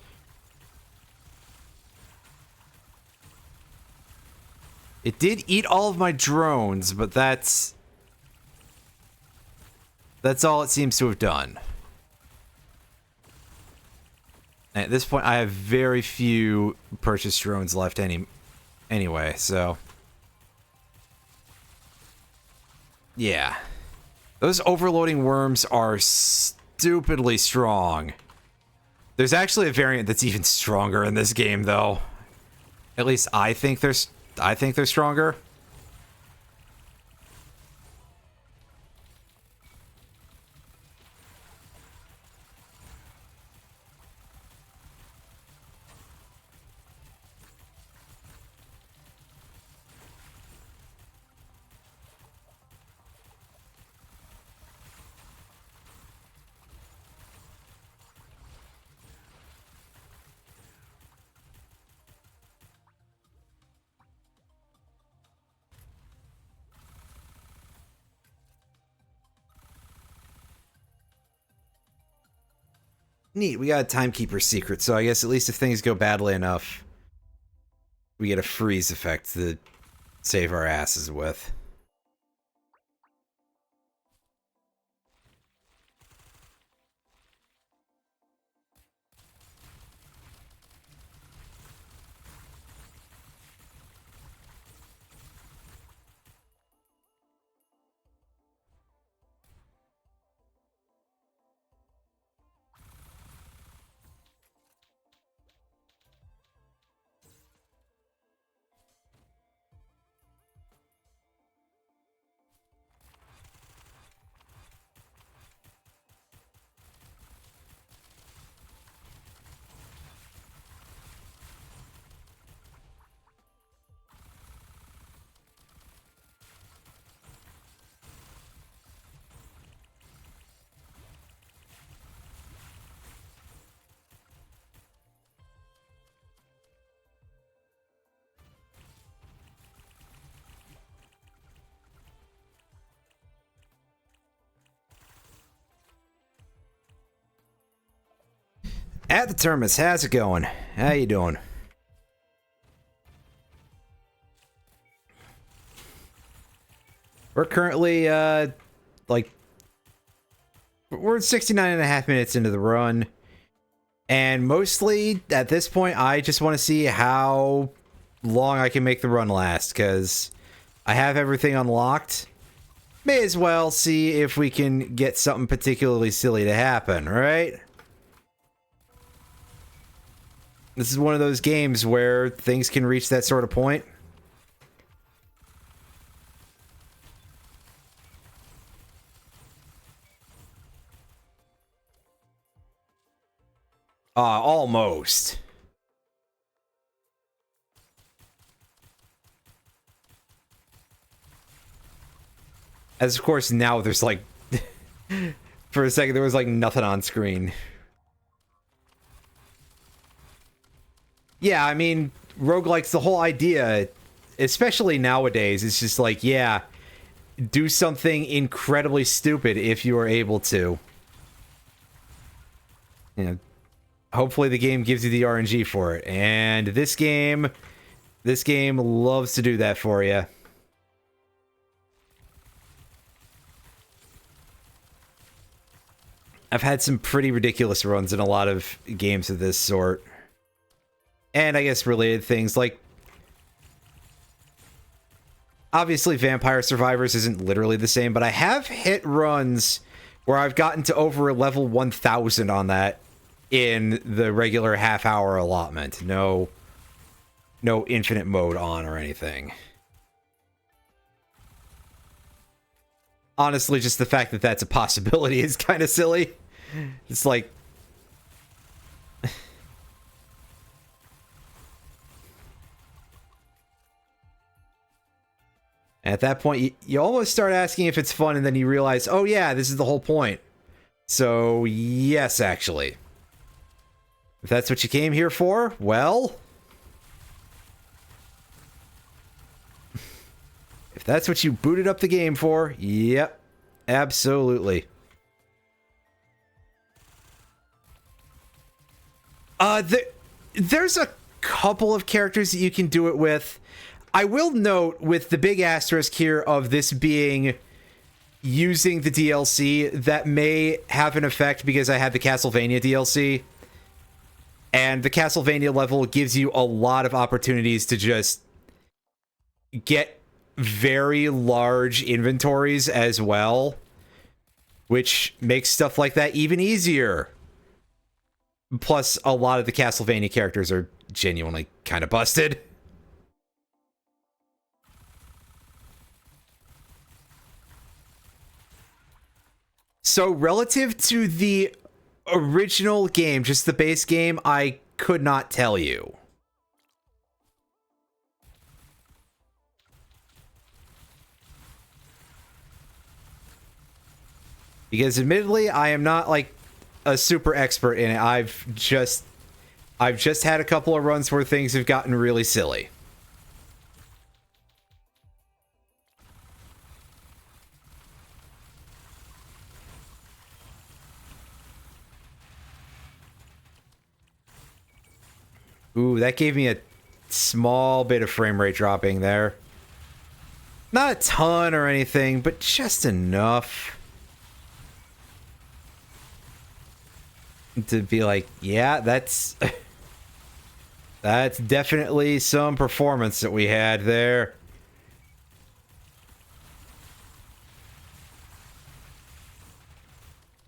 It did eat all of my drones, but that's all it seems to have done. And at this point, I have very few purchased drones left anyway, so... Yeah. Those overloading worms are stupidly strong. There's actually a variant that's even stronger in this game, though. At least I think they're stronger. Neat, we got a timekeeper secret, so I guess at least if things go badly enough, we get a freeze effect to save our asses with. At the Terminus, how's it going? How you doing? We're currently, like, we're 69.5 minutes into the run. And mostly, at this point, I just want to see how long I can make the run last, because I have everything unlocked. May as well see if we can get something particularly silly to happen, right? This is one of those games where things can reach that sort of point. Almost. As of course now there's like... for a second there was like nothing on screen. Yeah, I mean, roguelikes, the whole idea, especially nowadays, is just like, yeah, do something incredibly stupid if you are able to. You know, hopefully the game gives you the RNG for it. And this game loves to do that for you. I've had some pretty ridiculous runs in a lot of games of this sort. And I guess related things, like... Obviously, Vampire Survivors isn't literally the same, but I have hit runs where I've gotten to over level 1000 on that in the regular half-hour allotment. No infinite mode on or anything. Honestly, just the fact that that's a possibility is kind of silly. It's like... At that point, you almost start asking if it's fun, and then you realize, oh yeah, this is the whole point. So, yes, actually. If that's what you came here for, well... If that's what you booted up the game for, yep, absolutely. There's a couple of characters that you can do it with. I will note, with the big asterisk here of this being using the DLC, that may have an effect because I had the Castlevania DLC. And the Castlevania level gives you a lot of opportunities to just get very large inventories as well, which makes stuff like that even easier. Plus, a lot of the Castlevania characters are genuinely kind of busted. So, relative to the original game, just the base game, I could not tell you. Because admittedly, I am not like a super expert in it. I've just had a couple of runs where things have gotten really silly. Ooh, that gave me a small bit of frame rate dropping there. Not a ton or anything, but just enough to be like, yeah, that's definitely some performance that we had there.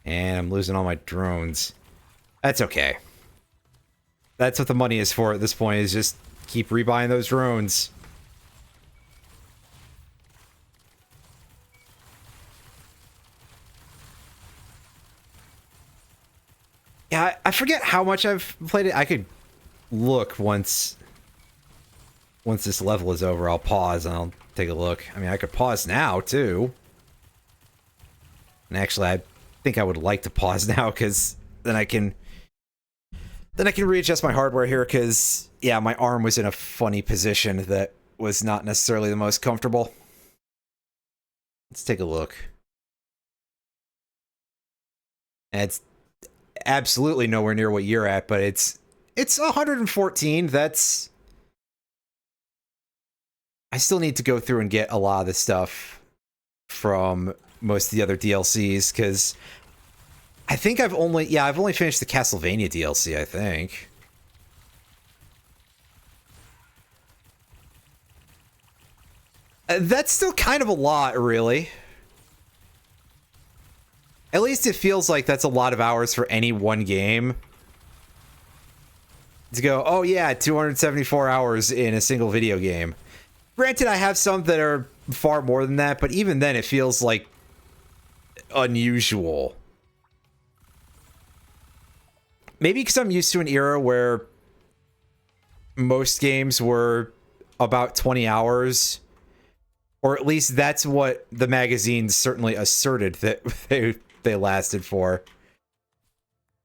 And I'm losing all my drones. That's okay. That's what the money is for at this point, is just keep rebuying those drones. Yeah, I forget how much I've played it. I could look once this level is over. I'll pause and I'll take a look. I mean, I could pause now, too. And actually, I think I would like to pause now, because then I can readjust my hardware here, because, yeah, my arm was in a funny position that was not necessarily the most comfortable. Let's take a look. And it's absolutely nowhere near what you're at, but it's 114. That's... I still need to go through and get a lot of the stuff from most of the other DLCs, because I think I've only finished the Castlevania DLC, I think. That's still kind of a lot, really. At least it feels like that's a lot of hours for any one game. To go, oh yeah, 274 hours in a single video game. Granted, I have some that are far more than that, but even then it feels like unusual. Maybe because I'm used to an era where most games were about 20 hours. Or at least that's what the magazines certainly asserted that they lasted for.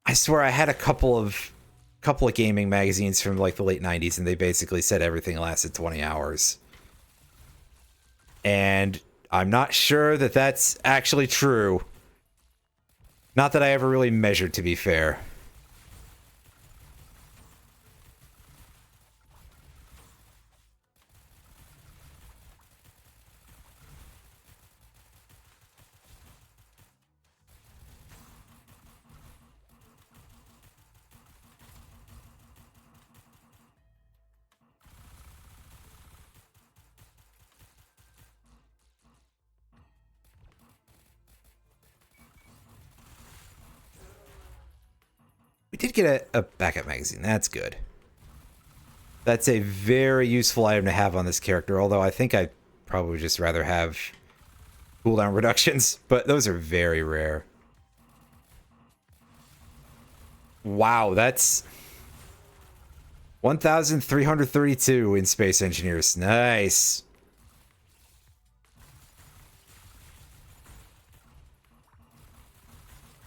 I swear I had a couple of gaming magazines from like the late 90s, and they basically said everything lasted 20 hours. And I'm not sure that that's actually true. Not that I ever really measured, to be fair. We did get a backup magazine. That's good. That's a very useful item to have on this character, although I think I'd probably just rather have cooldown reductions, but those are very rare. Wow, that's 1,332 in Space Engineers. Nice.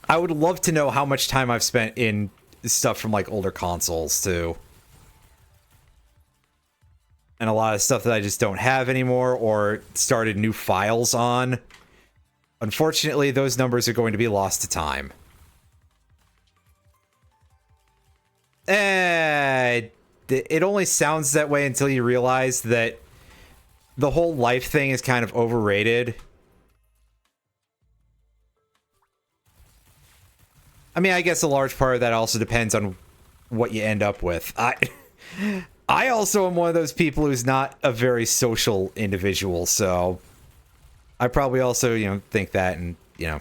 I would love to know how much time I've spent in stuff from like older consoles too. And a lot of stuff that I just don't have anymore or started new files on. Unfortunately, those numbers are going to be lost to time. It only sounds that way until you realize that the whole life thing is kind of overrated. I mean, I guess a large part of that also depends on what you end up with. I also am one of those people who's not a very social individual, so I probably also, you know, think that, and, you know.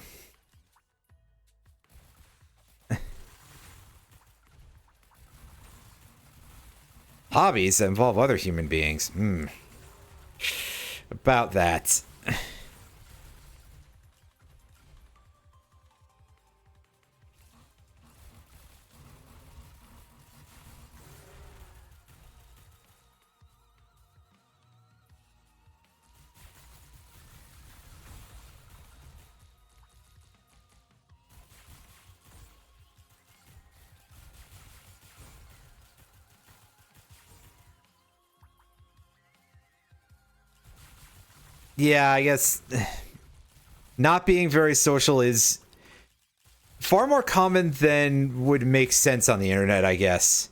Hobbies that involve other human beings. About that. Yeah, I guess not being very social is far more common than would make sense on the internet, I guess.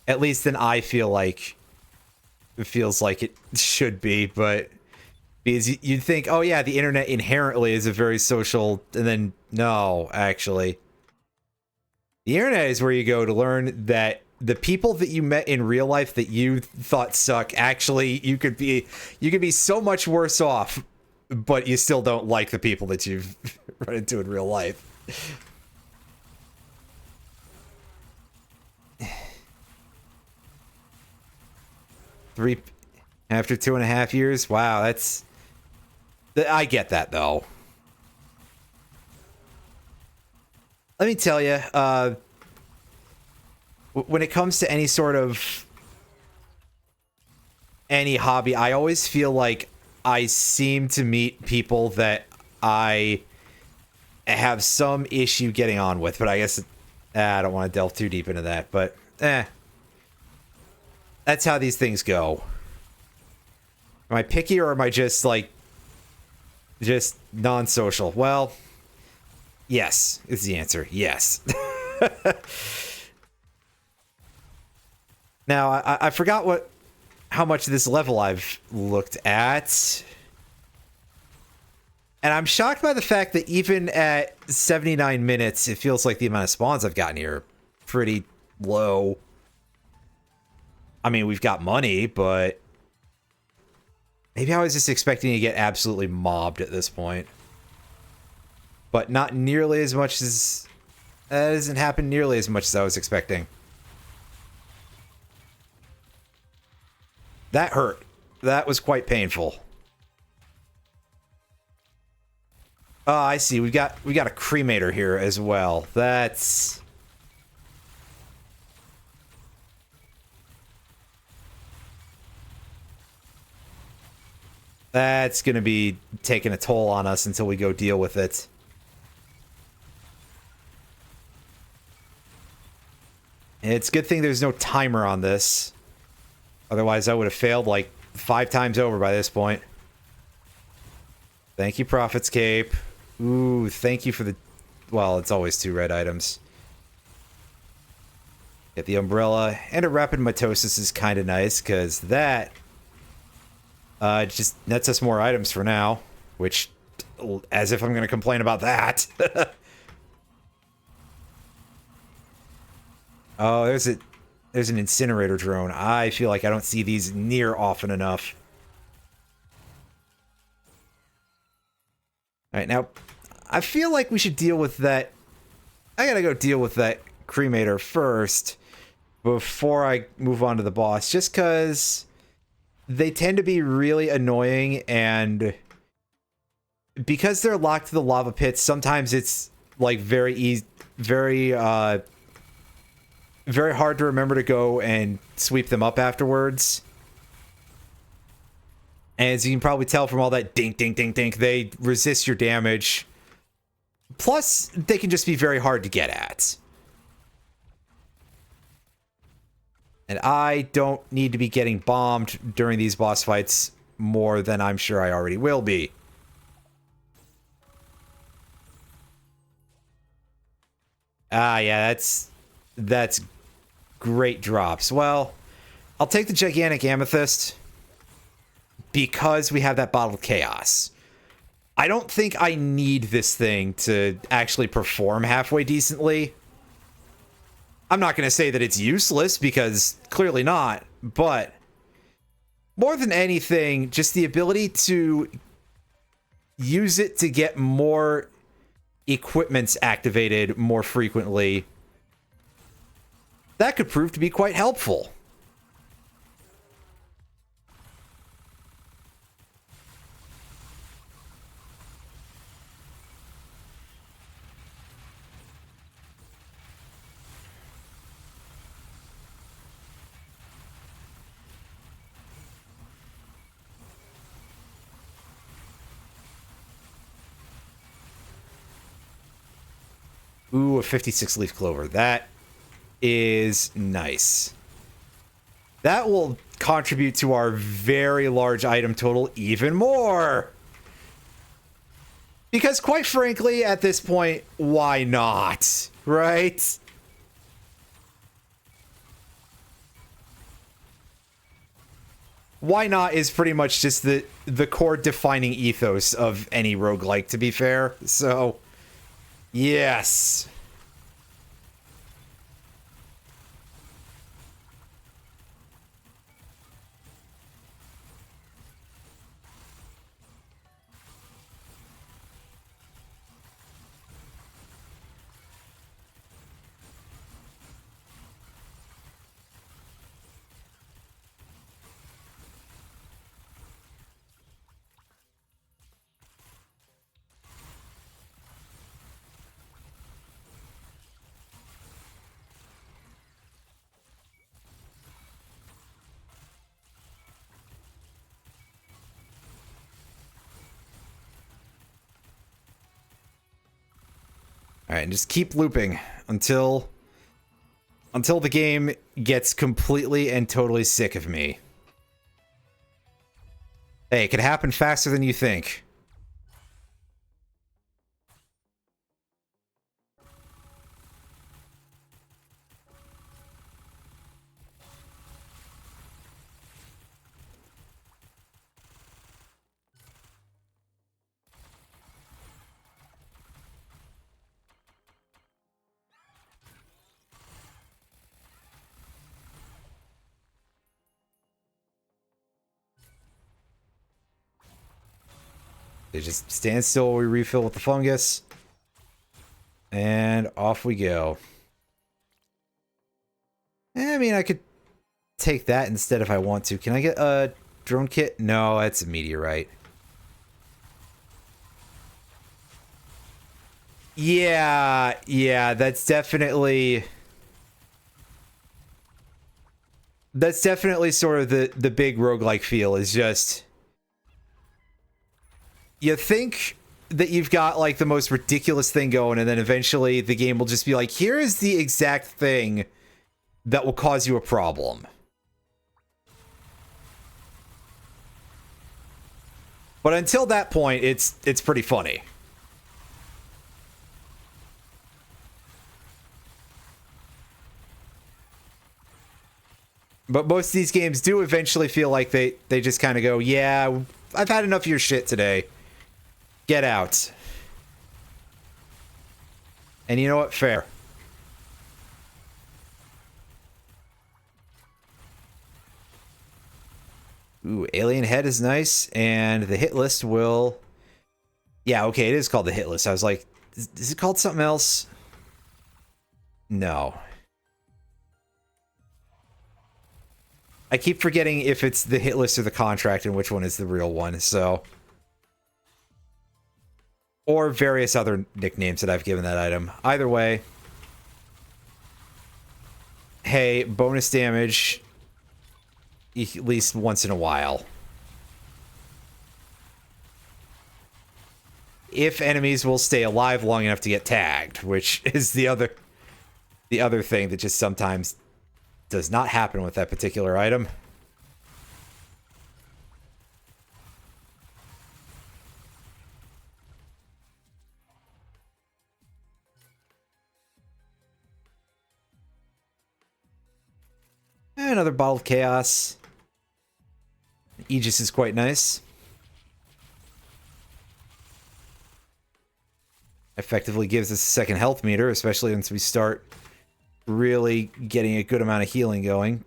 At least than I feel like it feels like it should be, but because you'd think, oh yeah, the internet inherently is a very social, and then no, actually. The internet is where you go to learn that the people that you met in real life that you thought suck, actually you could be so much worse off, but you still don't like the people that you've run into in real life. After 2.5 years? Wow, that's... I get that, though. Let me tell you, when it comes to any sort of... any hobby, I always feel like I seem to meet people that I have some issue getting on with, but I guess... I don't want to delve too deep into that, but... That's how these things go. Am I picky, or am I just, like... just non-social? Well... yes, is the answer. Yes. Now, I forgot how much of this level I've looked at. And I'm shocked by the fact that even at 79 minutes, it feels like the amount of spawns I've gotten here are pretty low. I mean, we've got money, but maybe I was just expecting to get absolutely mobbed at this point. But not nearly as much as... that hasn't happened nearly as much as I was expecting. That hurt. That was quite painful. Oh, I see. We got a cremator here as well. That's going to be taking a toll on us until we go deal with it. It's a good thing there's no timer on this. Otherwise, I would have failed like 5 times over by this point. Thank you, Prophet's Cape. Ooh, thank you for the... well, it's always 2 red items. Get the umbrella. And a rapid mitosis is kind of nice, because that... just nets us more items for now. Which, as if I'm going to complain about that. Oh, there's an incinerator drone. I feel like I don't see these near often enough. Alright, now, I feel like we should deal with that... I gotta go deal with that cremator first before I move on to the boss, just because they tend to be really annoying, and because they're locked to the lava pits, sometimes it's like very easy, very hard to remember to go and sweep them up afterwards. And as you can probably tell from all that dink, dink, dink, dink, they resist your damage. Plus, they can just be very hard to get at. And I don't need to be getting bombed during these boss fights more than I'm sure I already will be. Ah, yeah, that's great drops. Well, I'll take the gigantic amethyst because we have that bottle of chaos. I don't think I need this thing to actually perform halfway decently. I'm not going to say that it's useless, because clearly not, but more than anything, just the ability to use it to get more equipments activated more frequently, that could prove to be quite helpful. Ooh, a 56 leaf clover. That is nice. That will contribute to our very large item total even more. Because quite frankly, at this point, why not? Right? Why not is pretty much just the core defining ethos of any roguelike, to be fair. So, yes. All right, and just keep looping until the game gets completely and totally sick of me. Hey, it could happen faster than you think. They just stand still while we refill with the fungus. And off we go. I mean, I could take that instead if I want to. Can I get a drone kit? No, that's a meteorite. Yeah, that's definitely sort of the big roguelike feel, is just you think that you've got like the most ridiculous thing going, and then eventually the game will just be like, here is the exact thing that will cause you a problem. But until that point, it's pretty funny. But most of these games do eventually feel like they just kind of go, yeah, I've had enough of your shit today. Get out. And you know what? Fair. Ooh, Alien Head is nice, and the hit list will... Yeah, okay, it is called the hit list. I was like, is it called something else? No. I keep forgetting if it's the hit list or the contract and which one is the real one, so... Or various other nicknames that I've given that item. Either way. Hey, bonus damage... at least once in a while. if enemies will stay alive long enough to get tagged, which is the other thing that just sometimes does not happen with that particular item. Another bottled chaos. Aegis is quite nice. Effectively gives us a second health meter, especially once we start really getting a good amount of healing going.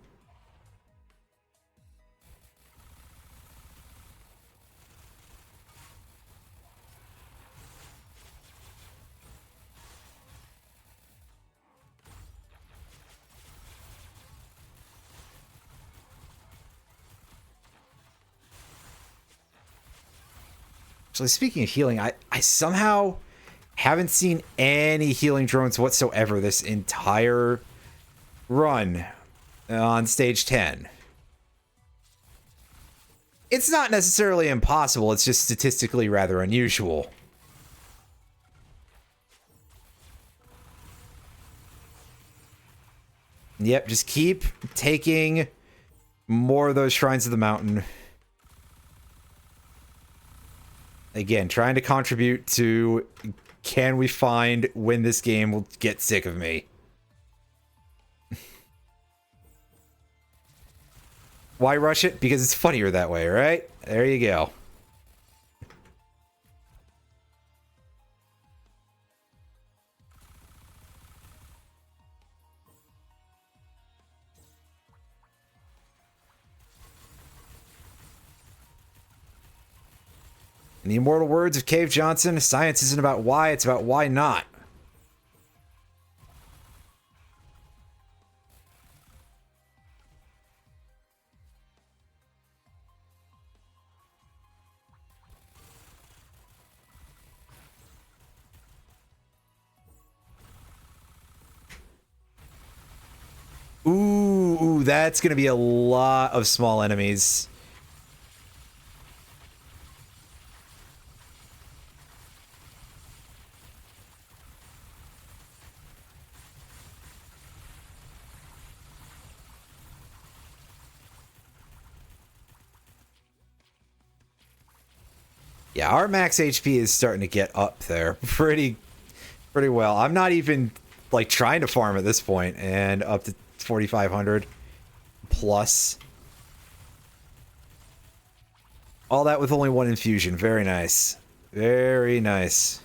Actually, speaking of healing, I somehow haven't seen any healing drones whatsoever this entire run on stage 10. It's not necessarily impossible, it's just statistically rather unusual. Yep, just keep taking more of those Shrines of the Mountain. Again, trying to contribute to, can we find when this game will get sick of me? Why rush it? Because it's funnier that way, right? There you go. In the immortal words of Cave Johnson, science isn't about why, it's about why not. Ooh, that's going to be a lot of small enemies. Yeah, our max HP is starting to get up there pretty well. I'm not even like trying to farm at this point, and up to 4,500 plus. All that with only one infusion. Very nice. Very nice.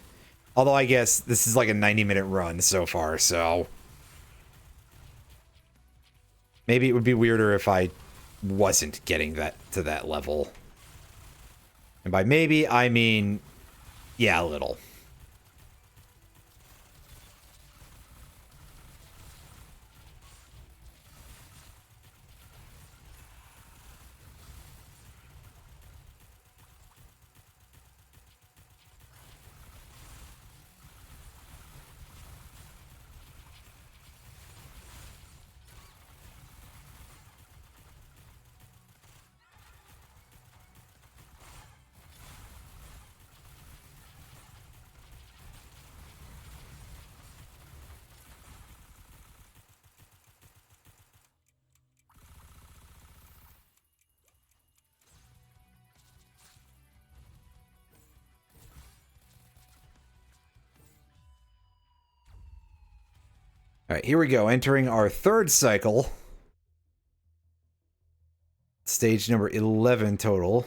Although I guess this is like a 90-minute run so far, so maybe it would be weirder if I wasn't getting that to that level. And by maybe, I mean, yeah, a little. All right, here we go. Entering our third cycle. Stage number 11 total.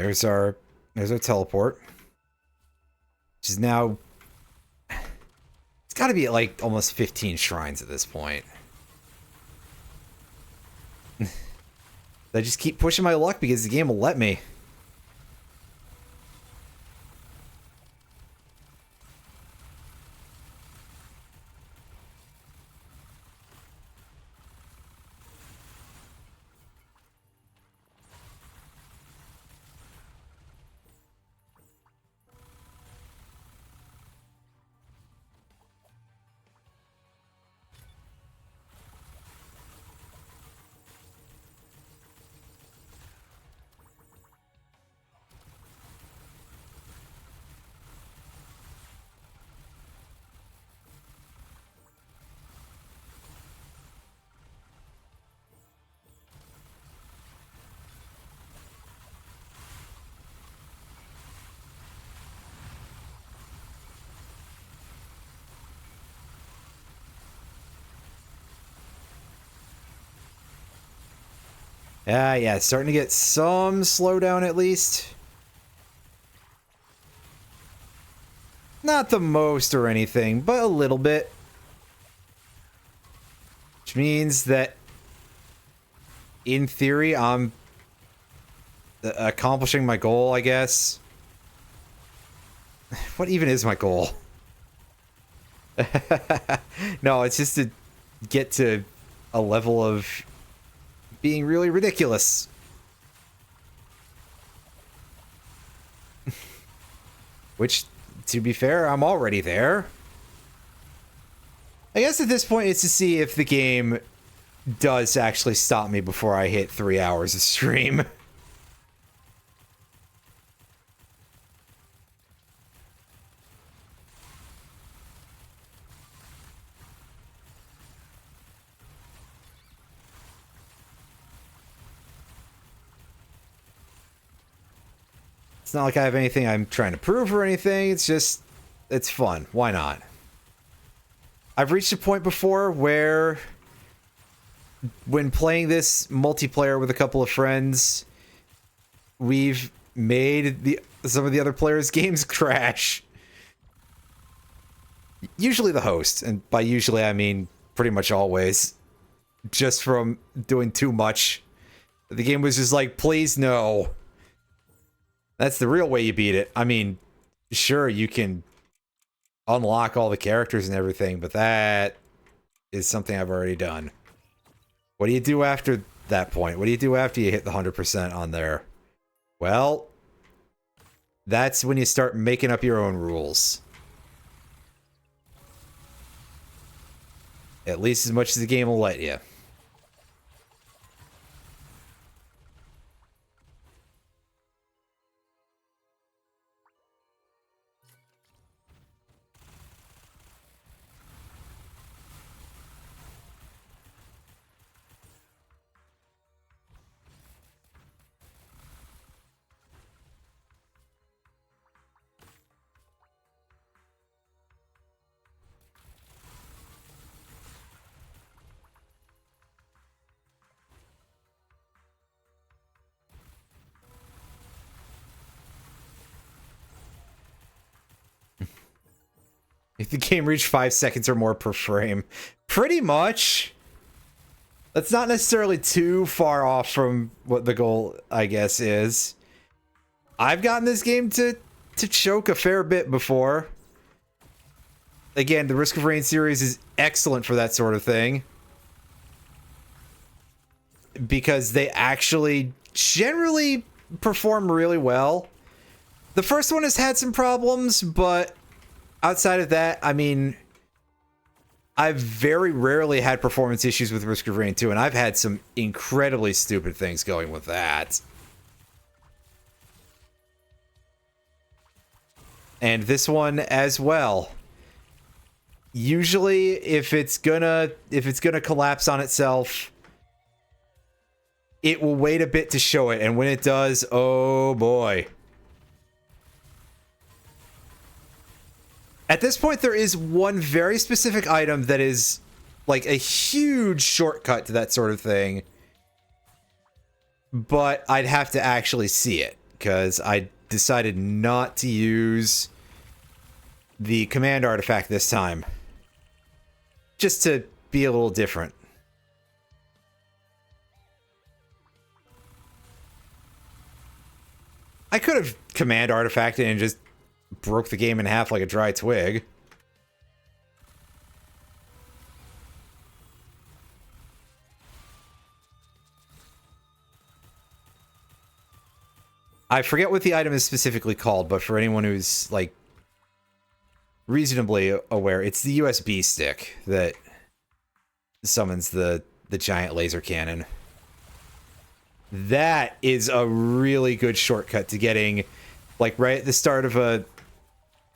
There's our teleport. Which is now... It's got to be at like almost 15 shrines at this point. I just keep pushing my luck because the game will let me. Yeah, it's starting to get some slowdown at least. Not the most or anything, but a little bit. Which means that, in theory, I'm accomplishing my goal, I guess. What even is my goal? No, it's just to get to a level of being really ridiculous. Which, to be fair, I'm already there. I guess at this point it's to see if the game does actually stop me before I hit 3 hours of stream. It's not like I have anything I'm trying to prove or anything. It's just, it's fun. Why not? I've reached a point before where, when playing this multiplayer with a couple of friends, we've made some of the other players' games crash. Usually the host, and by usually I mean pretty much always, just from doing too much. The game was just like, please no. That's the real way you beat it. I mean, sure, you can unlock all the characters and everything, but that is something I've already done. What do you do after that point? What do you do after you hit the 100% on there? Well, that's when you start making up your own rules. At least as much as the game will let you. If the game reached 5 seconds or more per frame. Pretty much. That's not necessarily too far off from what the goal, I guess, is. I've gotten this game to choke a fair bit before. Again, the Risk of Rain series is excellent for that sort of thing. Because they actually generally perform really well. The first one has had some problems, but outside of that, I mean, I've very rarely had performance issues with Risk of Rain 2, and I've had some incredibly stupid things going with that. And this one as well. Usually, if it's gonna collapse on itself, it will wait a bit to show it, and when it does, oh boy. At this point, there is one very specific item that is like a huge shortcut to that sort of thing, but I'd have to actually see it, because I decided not to use the command artifact this time. Just to be a little different. I could have command artifacted and just broke the game in half like a dry twig. I forget what the item is specifically called, but for anyone who's, like, reasonably aware, it's the USB stick that summons the giant laser cannon. That is a really good shortcut to getting, like, right at the start of a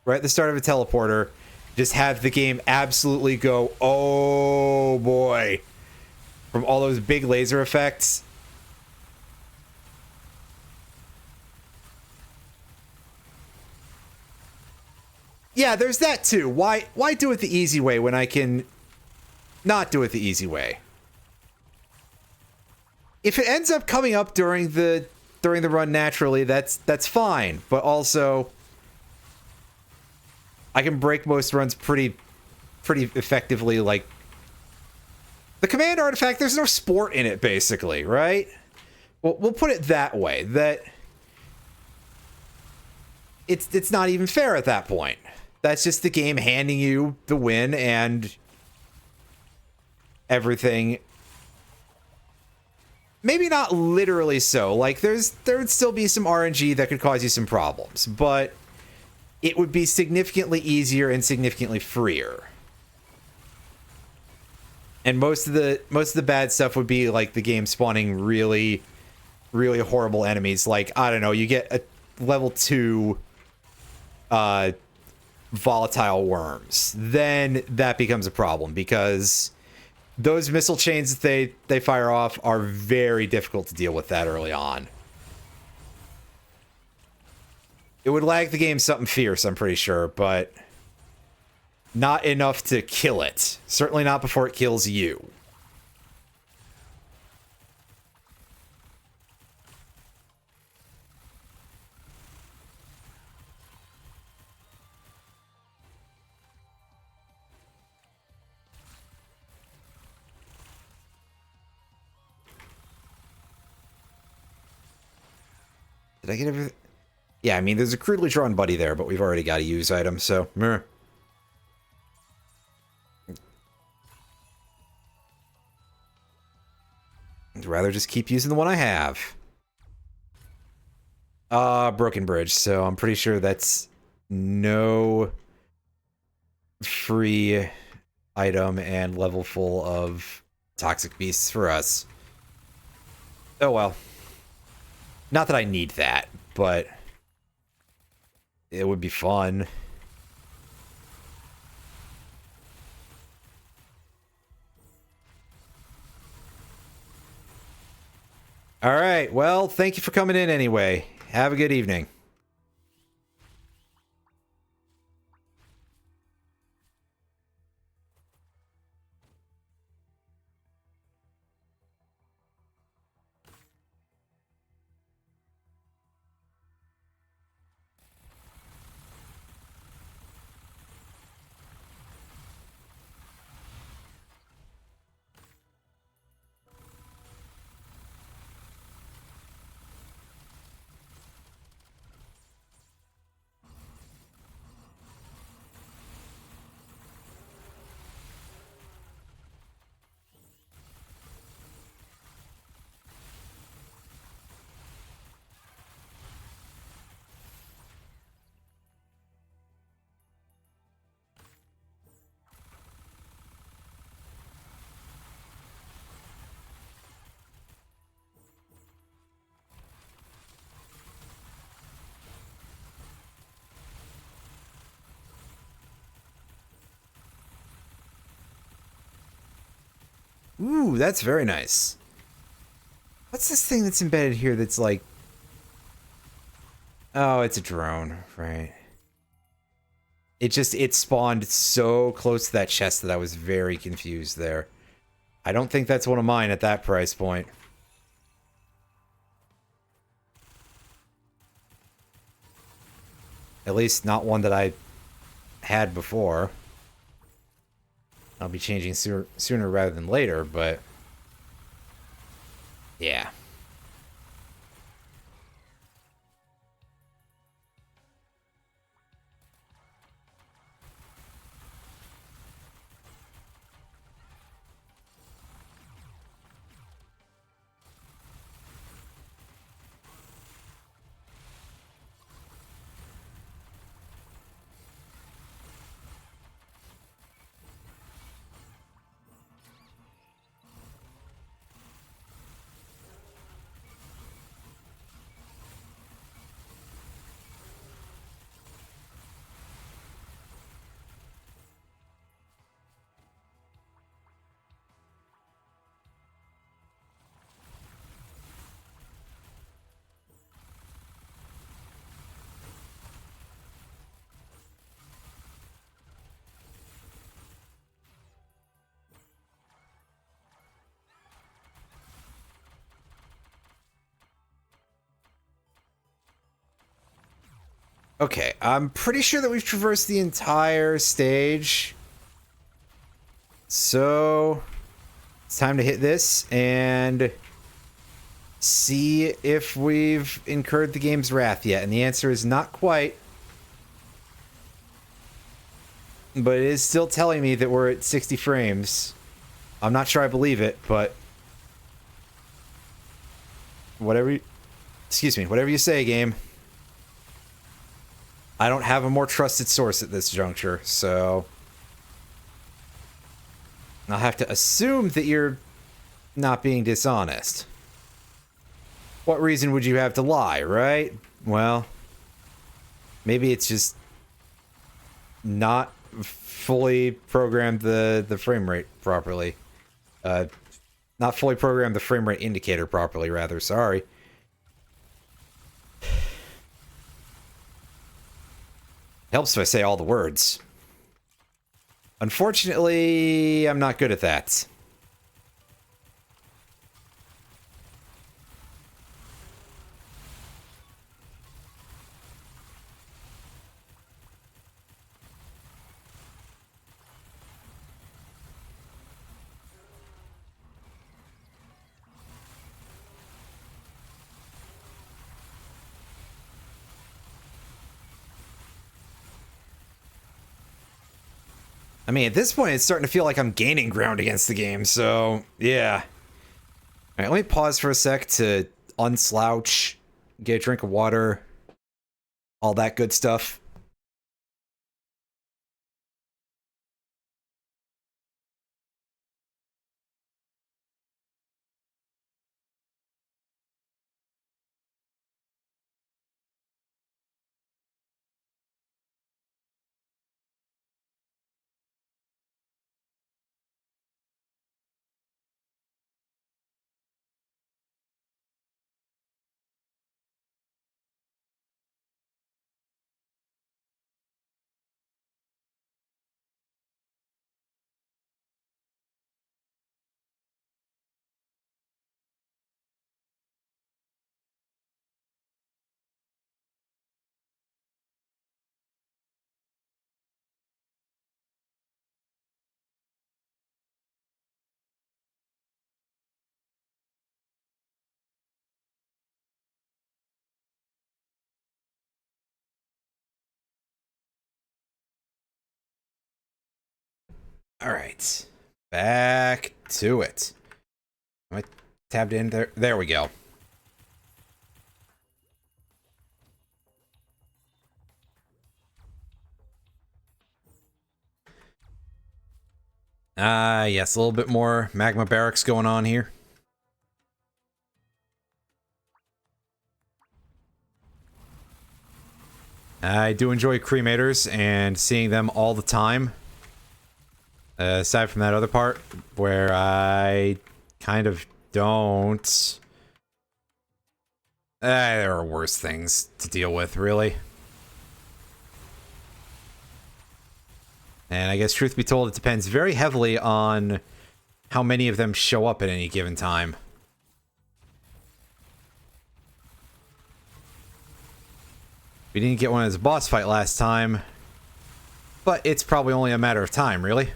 teleporter. Just have the game absolutely go, oh boy, from all those big laser effects. Yeah, there's that too. Why do it the easy way when I can not do it the easy way? If it ends up coming up during the run naturally, that's fine. But also, I can break most runs pretty effectively. Like the command artifact, there's no sport in it, basically, right? Well, we'll put it that way. That it's not even fair at that point. That's just the game handing you the win and everything. Maybe not literally so. Like, there would still be some RNG that could cause you some problems, but it would be significantly easier and significantly freer. And most of the bad stuff would be like the game spawning really, really horrible enemies. Like, I don't know, you get a level 2 volatile worms. Then that becomes a problem because those missile chains that they fire off are very difficult to deal with that early on. It would lag the game something fierce, I'm pretty sure, but not enough to kill it. Certainly not before it kills you. Did I get everything? Yeah, I mean, there's a crudely drawn buddy there, but we've already got a use item, so meh. I'd rather just keep using the one I have. Broken Bridge, so I'm pretty sure that's no free item and level full of toxic beasts for us. Oh well. Not that I need that, but it would be fun. All right, well, thank you for coming in anyway. Have a good evening. Ooh, that's very nice. What's this thing that's embedded here that's like... Oh, it's a drone, right. It spawned so close to that chest that I was very confused there. I don't think that's one of mine at that price point. At least not one that I had before. I'll be changing sooner rather than later, but yeah. Okay, I'm pretty sure that we've traversed the entire stage. So, it's time to hit this and see if we've incurred the game's wrath yet. And the answer is not quite. But it is still telling me that we're at 60 frames. I'm not sure I believe it, but whatever you say, game. I don't have a more trusted source at this juncture, so I'll have to assume that you're not being dishonest. What reason would you have to lie, right? Well, maybe it's just not fully programmed the frame rate properly. Not fully programmed the frame rate indicator properly, rather. Sorry. Helps if I say all the words. Unfortunately, I'm not good at that. I mean, at this point, it's starting to feel like I'm gaining ground against the game, so yeah. Alright, let me pause for a sec to unslouch, get a drink of water, all that good stuff. Alright. Back to it. Am I tabbed in there? There we go. Yes, a little bit more magma barracks going on here. I do enjoy cremators and seeing them all the time. Aside from that other part, where I kind of don't. There are worse things to deal with, really. And I guess, truth be told, it depends very heavily on how many of them show up at any given time. We didn't get one as a boss fight last time, but it's probably only a matter of time, really.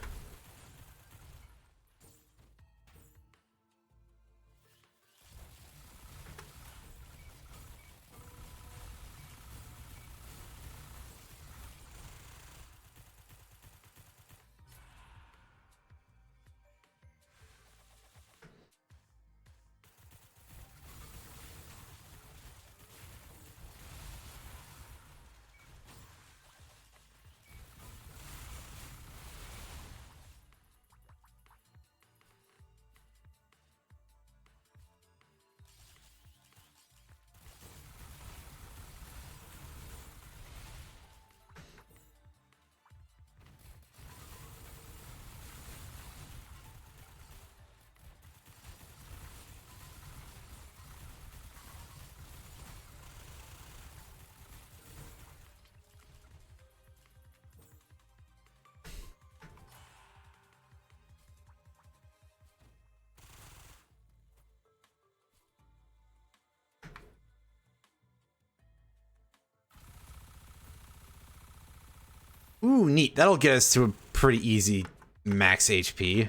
Ooh, neat. That'll get us to a pretty easy max HP.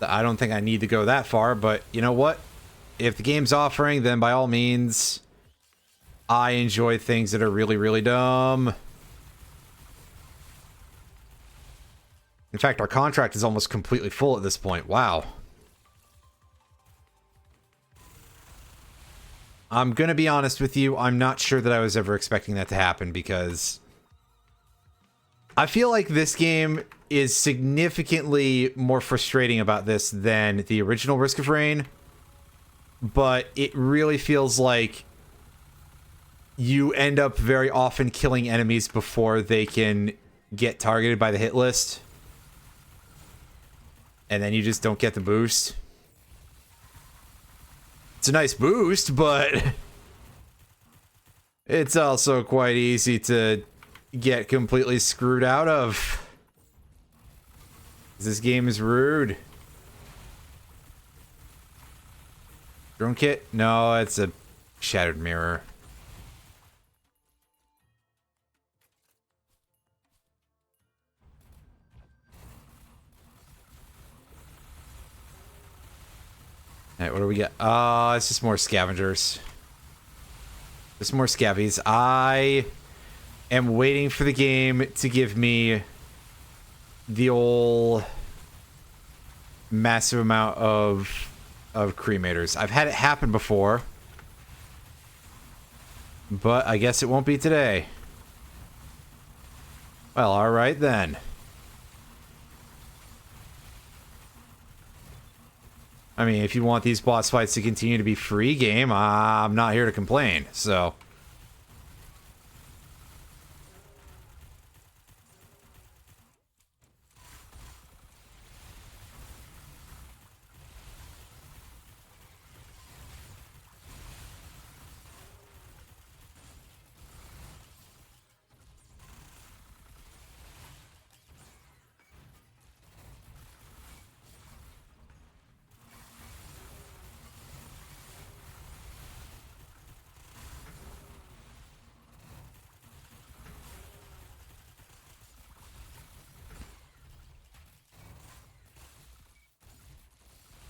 I don't think I need to go that far, but you know what? If the game's offering, then by all means, I enjoy things that are really, really dumb. In fact, our contract is almost completely full at this point. Wow. I'm gonna be honest with you, I'm not sure that I was ever expecting that to happen, because I feel like this game is significantly more frustrating about this than the original Risk of Rain, but it really feels like you end up very often killing enemies before they can get targeted by the hit list, and then you just don't get the boost. It's a nice boost, but it's also quite easy to get completely screwed out of. This game is rude. Drone kit? No, it's a shattered mirror. Alright, what do we get? It's just more scavengers. Just more scabbies. I am waiting for the game to give me the old massive amount of cremators. I've had it happen before, but I guess it won't be today. Well, alright then. I mean, if you want these boss fights to continue to be free game, I'm not here to complain, so.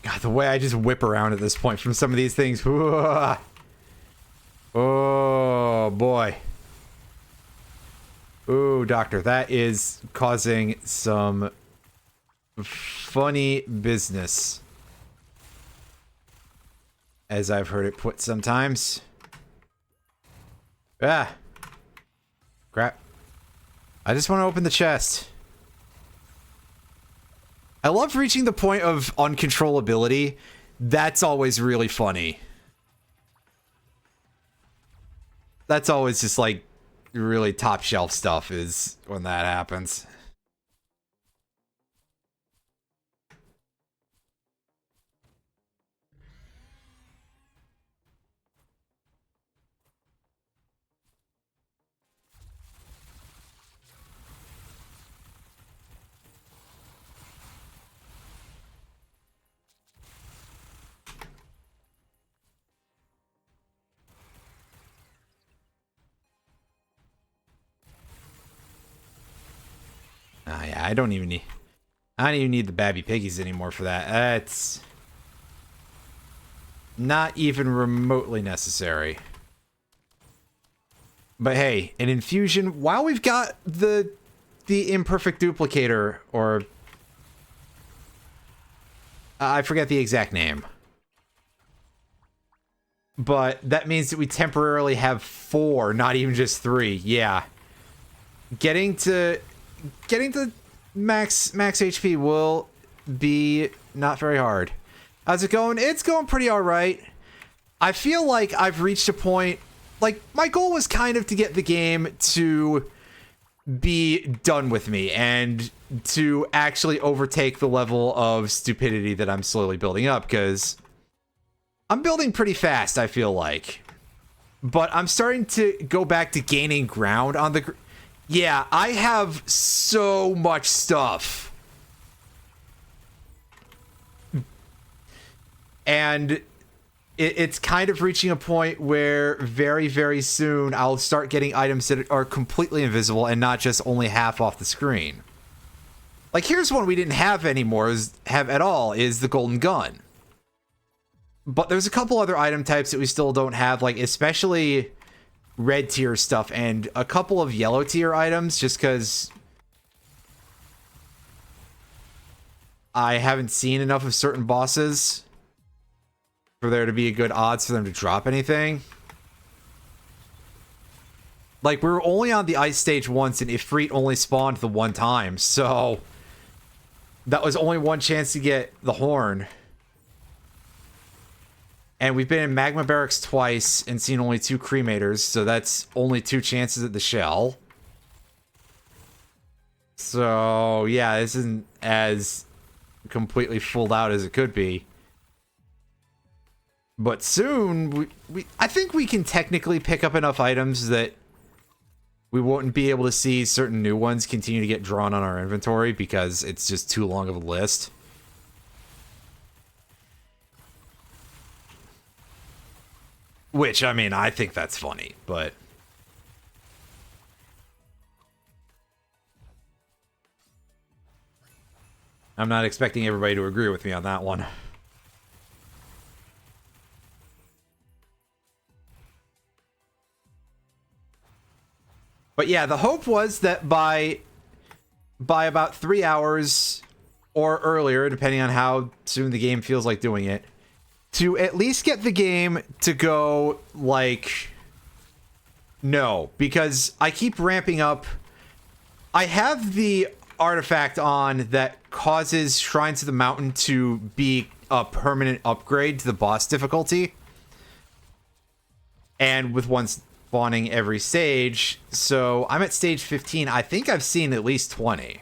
God, the way I just whip around at this point from some of these things. Oh, boy. Ooh, doctor, that is causing some funny business, as I've heard it put sometimes. Ah. Crap. I just want to open the chest. I love reaching the point of uncontrollability. That's always really funny. That's always just like really top shelf stuff is when that happens. Yeah, I don't even need the Babby Piggies anymore for that. That's not even remotely necessary. But hey, an infusion, while we've got the imperfect duplicator, or I forget the exact name. But that means that we temporarily have 4, not even just 3. Yeah. Getting to max HP will be not very hard. How's it going? It's going pretty alright. I feel like I've reached a point, like, my goal was kind of to get the game to be done with me and to actually overtake the level of stupidity that I'm slowly building up, because I'm building pretty fast, I feel like. But I'm starting to go back to gaining ground on the... Yeah, I have so much stuff. And it's kind of reaching a point where very, very soon I'll start getting items that are completely invisible and not just only half off the screen. Like, here's one we didn't have anymore, have at all, is the Golden Gun. But there's a couple other item types that we still don't have, like especially red tier stuff and a couple of yellow tier items, just because I haven't seen enough of certain bosses for there to be a good odds for them to drop anything. Like, we were only on the ice stage once and Ifrit only spawned the one time, so that was only one chance to get the horn. And we've been in Magma Barracks twice and seen only 2 cremators, so that's only 2 chances at the shell. So, yeah, this isn't as completely full out as it could be. But soon, I think we can technically pick up enough items that we wouldn't be able to see certain new ones continue to get drawn on our inventory because it's just too long of a list. Which, I mean, I think that's funny, but... I'm not expecting everybody to agree with me on that one. But yeah, the hope was that by about 3 hours or earlier, depending on how soon the game feels like doing it, to at least get the game to go, like, no, because I keep ramping up. I have the artifact on that causes Shrines of the Mountain to be a permanent upgrade to the boss difficulty. And with one spawning every stage, so I'm at stage 15. I think I've seen at least 20.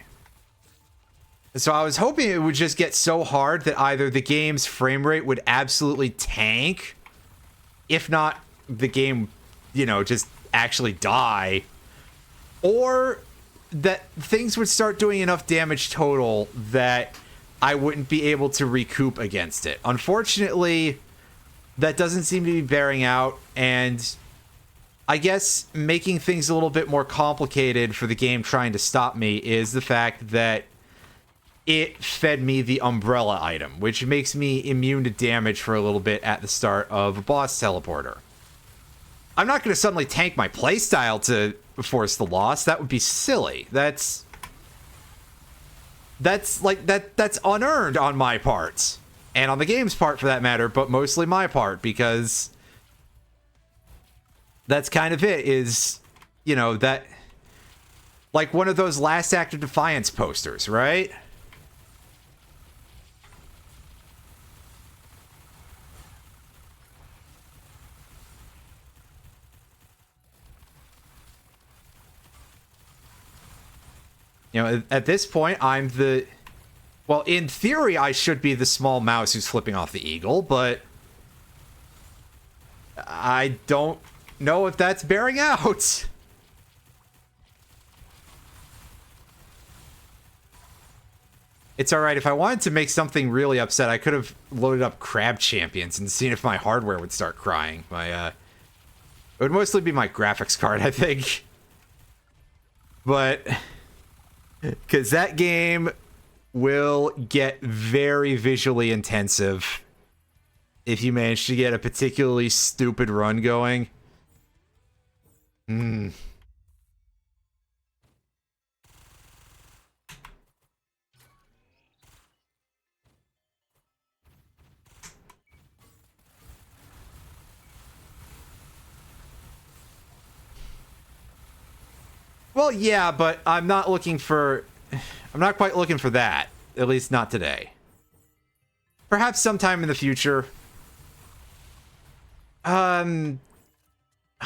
So I was hoping it would just get so hard that either the game's frame rate would absolutely tank, if not the game, you know, just actually die, or that things would start doing enough damage total that I wouldn't be able to recoup against it. Unfortunately, that doesn't seem to be bearing out, and I guess making things a little bit more complicated for the game trying to stop me is the fact that it fed me the umbrella item, which makes me immune to damage for a little bit at the start of a boss teleporter. I'm not going to suddenly tank my playstyle to force the loss. That would be silly. That's unearned on my part. And on the game's part, for that matter, but mostly my part, because that's kind of it, is, you know, that, like one of those Last Act of Defiance posters, right? You know, at this point, I'm the... Well, in theory, I should be the small mouse who's flipping off the eagle, but I don't know if that's bearing out. It's alright, if I wanted to make something really upset, I could have loaded up Crab Champions and seen if my hardware would start crying. It would mostly be my graphics card, I think. But Because that game will get very visually intensive if you manage to get a particularly stupid run going. Well, yeah, but I'm not quite looking for that. At least not today. Perhaps sometime in the future.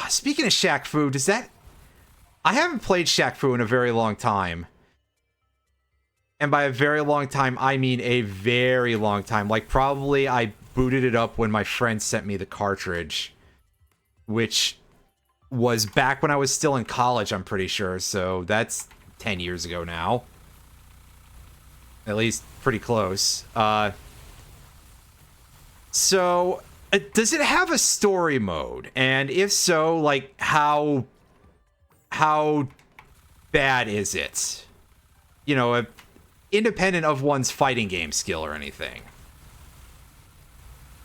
Speaking of Shaq Fu, I haven't played Shaq Fu in a very long time. And by a very long time, I mean a very long time. Like, probably I booted it up when my friend sent me the cartridge. Which was back when I was still in college, I'm pretty sure. So that's 10 years ago now. At least pretty close. So, does it have a story mode? And if so, like, how bad is it? You know, independent of one's fighting game skill or anything.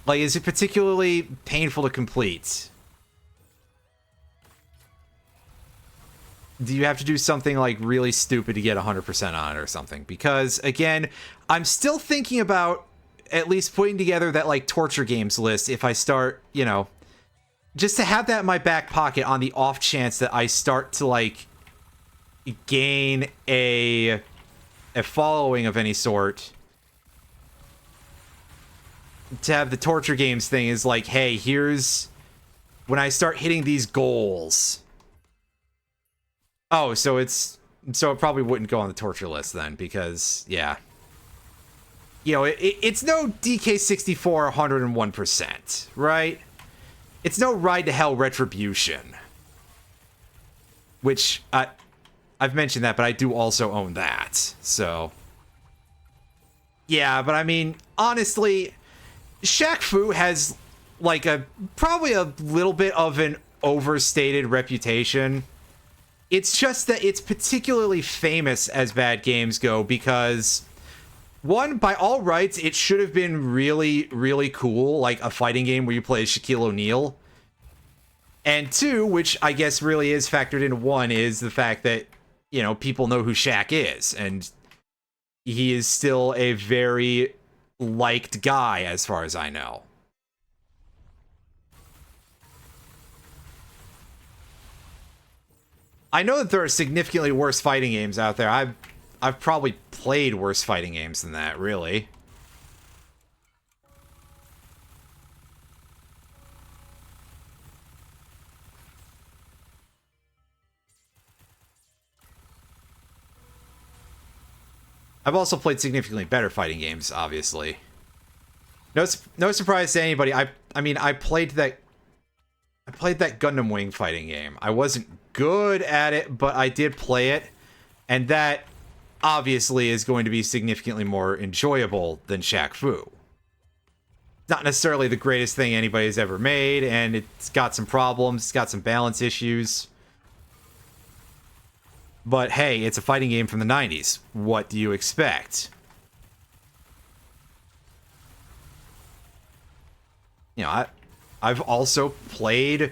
Like, is it particularly painful to complete? Do you have to do something like really stupid to get 100% on it or something? Because again, I'm still thinking about at least putting together that like torture games list if I start, you know, just to have that in my back pocket on the off chance that I start to like gain a following of any sort. To have the torture games thing is like, hey, here's when I start hitting these goals. Oh, so it probably wouldn't go on the torture list then, because, yeah. You know, it's no DK64 101%, right? It's no Ride to Hell Retribution. Which, I've mentioned that, but I do also own that, so. Yeah, but I mean, honestly, Shaq Fu has, like, probably a little bit of an overstated reputation. It's just that it's particularly famous as bad games go because, one, by all rights, it should have been really, really cool, like a fighting game where you play as Shaquille O'Neal. And two, which I guess really is factored into one, is the fact that, you know, people know who Shaq is, and he is still a very liked guy as far as I know. I know that there are significantly worse fighting games out there. I've probably played worse fighting games than that, really. I've also played significantly better fighting games, obviously. No surprise to anybody. I mean, I played that Gundam Wing fighting game. I wasn't good at it, but I did play it, and that obviously is going to be significantly more enjoyable than Shaq Fu. Not necessarily the greatest thing anybody's ever made, and it's got some problems, it's got some balance issues. But hey, it's a fighting game from the 90s. What do you expect? You know, I've also played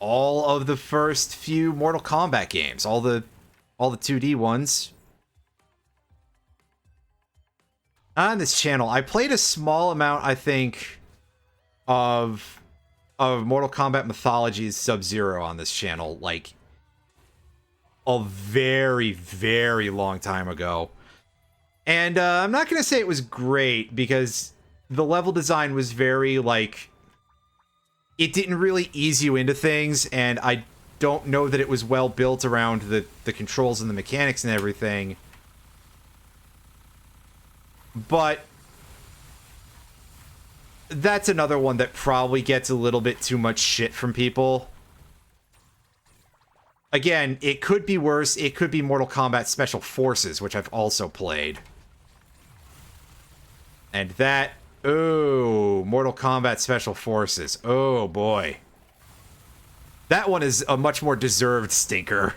all of the first few Mortal Kombat games, all the 2D ones. On this channel, I played a small amount, I think, of Mortal Kombat Mythology's Sub-Zero on this channel, like a very, very long time ago. And I'm not going to say it was great, because the level design was very, like, it didn't really ease you into things, and I don't know that it was well built around the controls and the mechanics and everything. But that's another one that probably gets a little bit too much shit from people. Again, it could be worse. It could be Mortal Kombat Special Forces, which I've also played. And that... Oh, Mortal Kombat Special Forces. Oh, boy. That one is a much more deserved stinker.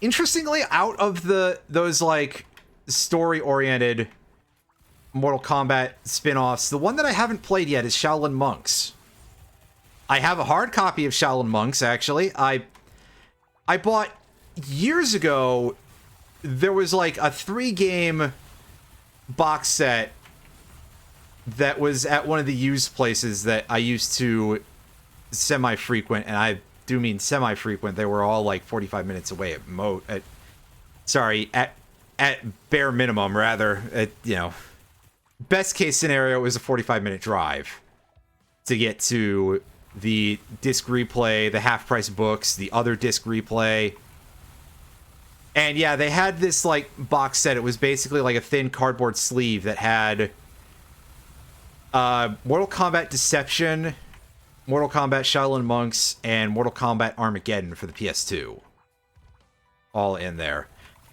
Interestingly, out of those like story-oriented Mortal Kombat spin-offs, the one that I haven't played yet is Shaolin Monks. I have a hard copy of Shaolin Monks, actually. I bought years ago. There was like a 3-game box set that was at one of the used places that I used to semi-frequent, and I do mean semi-frequent. They were all like 45 minutes away at bare minimum, rather. Best case scenario, it was a 45-minute drive to get to the disc replay, the half-price books, the other disc replay. And yeah, they had this like box set. It was basically like a thin cardboard sleeve that had Mortal Kombat Deception, Mortal Kombat Shaolin Monks, and Mortal Kombat Armageddon for the PS2. All in there.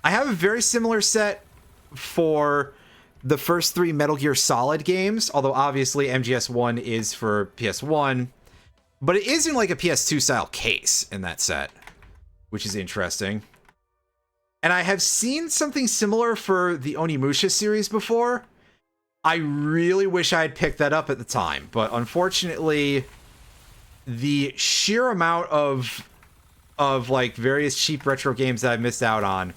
I have a very similar set for the first 3 Metal Gear Solid games, although obviously MGS1 is for PS1, but it is in like a PS2 style case in that set, which is interesting. And I have seen something similar for the Onimusha series before. I really wish I had picked that up at the time, but unfortunately, the sheer amount of like various cheap retro games that I missed out on,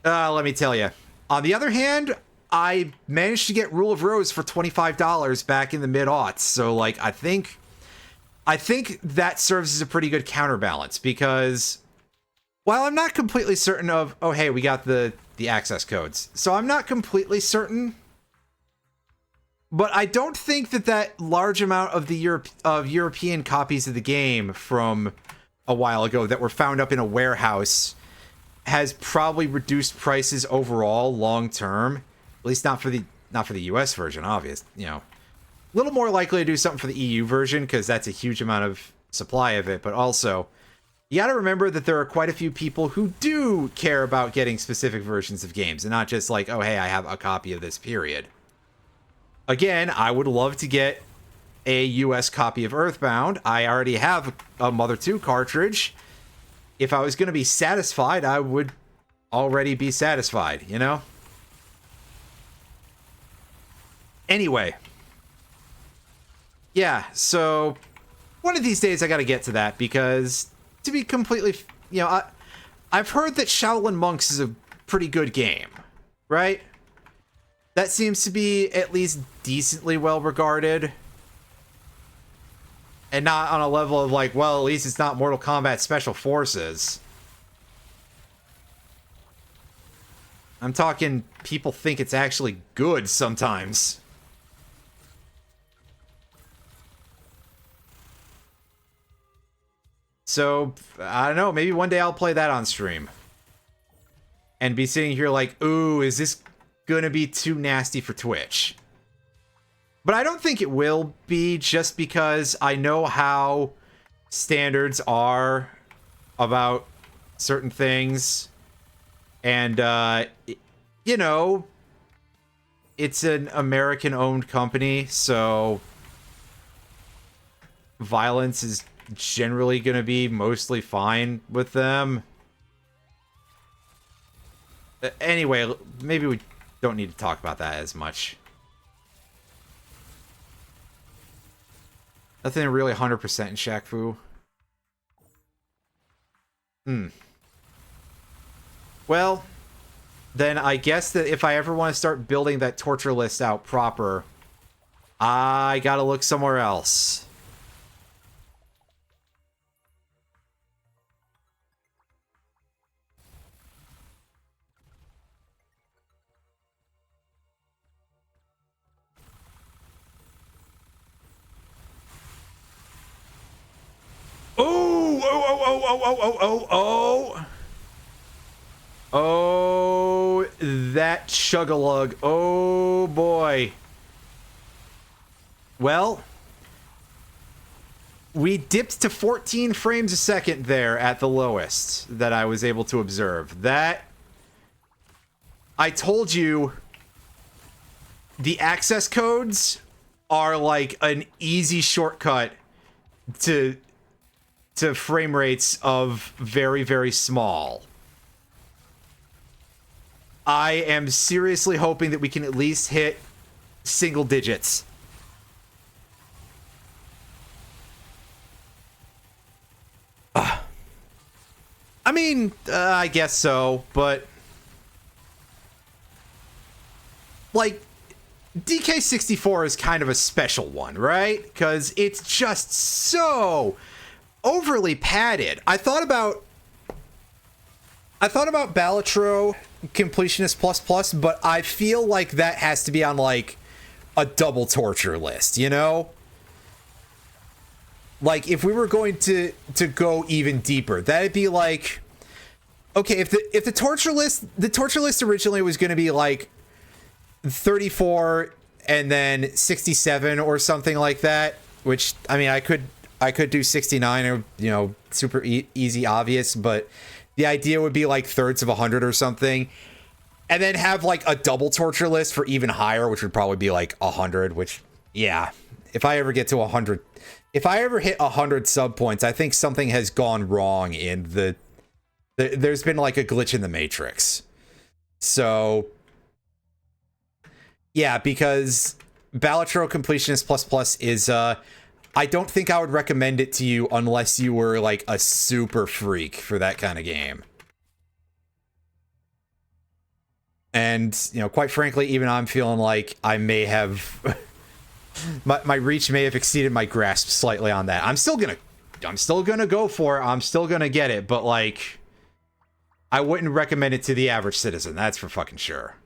let me tell you. On the other hand, I managed to get Rule of Rose for $25 back in the mid-aughts, so like I think that serves as a pretty good counterbalance, because while I'm not completely certain of, oh hey, we got the access codes, so I'm not completely certain, but I don't think that large amount of the European copies of the game from a while ago that were found up in a warehouse has probably reduced prices overall long term. At least not for the US version, obvious. A little more likely to do something for the EU version because that's a huge amount of supply of it. But also, you got to remember that there are quite a few people who do care about getting specific versions of games and not just like, oh hey, I have a copy of this, period. Again, I would love to get a US copy of Earthbound. I already have a Mother 2 cartridge. If I was going to be satisfied, I would already be satisfied, Anyway. Yeah, so one of these days I got to get to that because to be completely, I've heard that Shaolin Monks is a pretty good game, right? That seems to be at least decently well regarded. And not on a level of like, well, at least it's not Mortal Kombat Special Forces. I'm talking people think it's actually good sometimes. So, I don't know, maybe one day I'll play that on stream. And be sitting here like, ooh, is this gonna be too nasty for Twitch? But I don't think it will be, just because I know how standards are about certain things. And, it's an American-owned company, so violence is generally going to be mostly fine with them. Anyway, maybe we don't need to talk about that as much. Nothing really 100% in Shaq Fu. Well, then I guess that if I ever want to start building that torture list out proper, I gotta look somewhere else. Oh, that chug-a-lug. Oh, boy. Well, we dipped to 14 frames a second there at the lowest that I was able to observe. That... I told you, the access codes are like an easy shortcut to frame rates of very, very small. I am seriously hoping that we can at least hit single digits. I mean, I guess so, but like DK64 is kind of a special one, right? Because it's just so overly padded. I thought about Balatro Completionist Plus, but I feel like that has to be on like a double torture list, you know? Like if we were going to go even deeper, that'd be like, okay, if the torture list originally was going to be like 34 and then 67 or something like that, which I mean I could do 69 or, you know, super easy obvious, but the idea would be like thirds of 100 or something, and then have like a double torture list for even higher, which would probably be like 100, which, yeah, if I ever get to 100, if I ever hit 100 sub points, I think something has gone wrong in there's been like a glitch in the matrix. So yeah, because Balatro Completionist Plus is I don't think I would recommend it to you unless you were like a super freak for that kind of game. And, you know, quite frankly, even I'm feeling like I may have my reach may have exceeded my grasp slightly on that. I'm still gonna go for it. I'm still gonna get it, but like, I wouldn't recommend it to the average citizen. That's for fucking sure.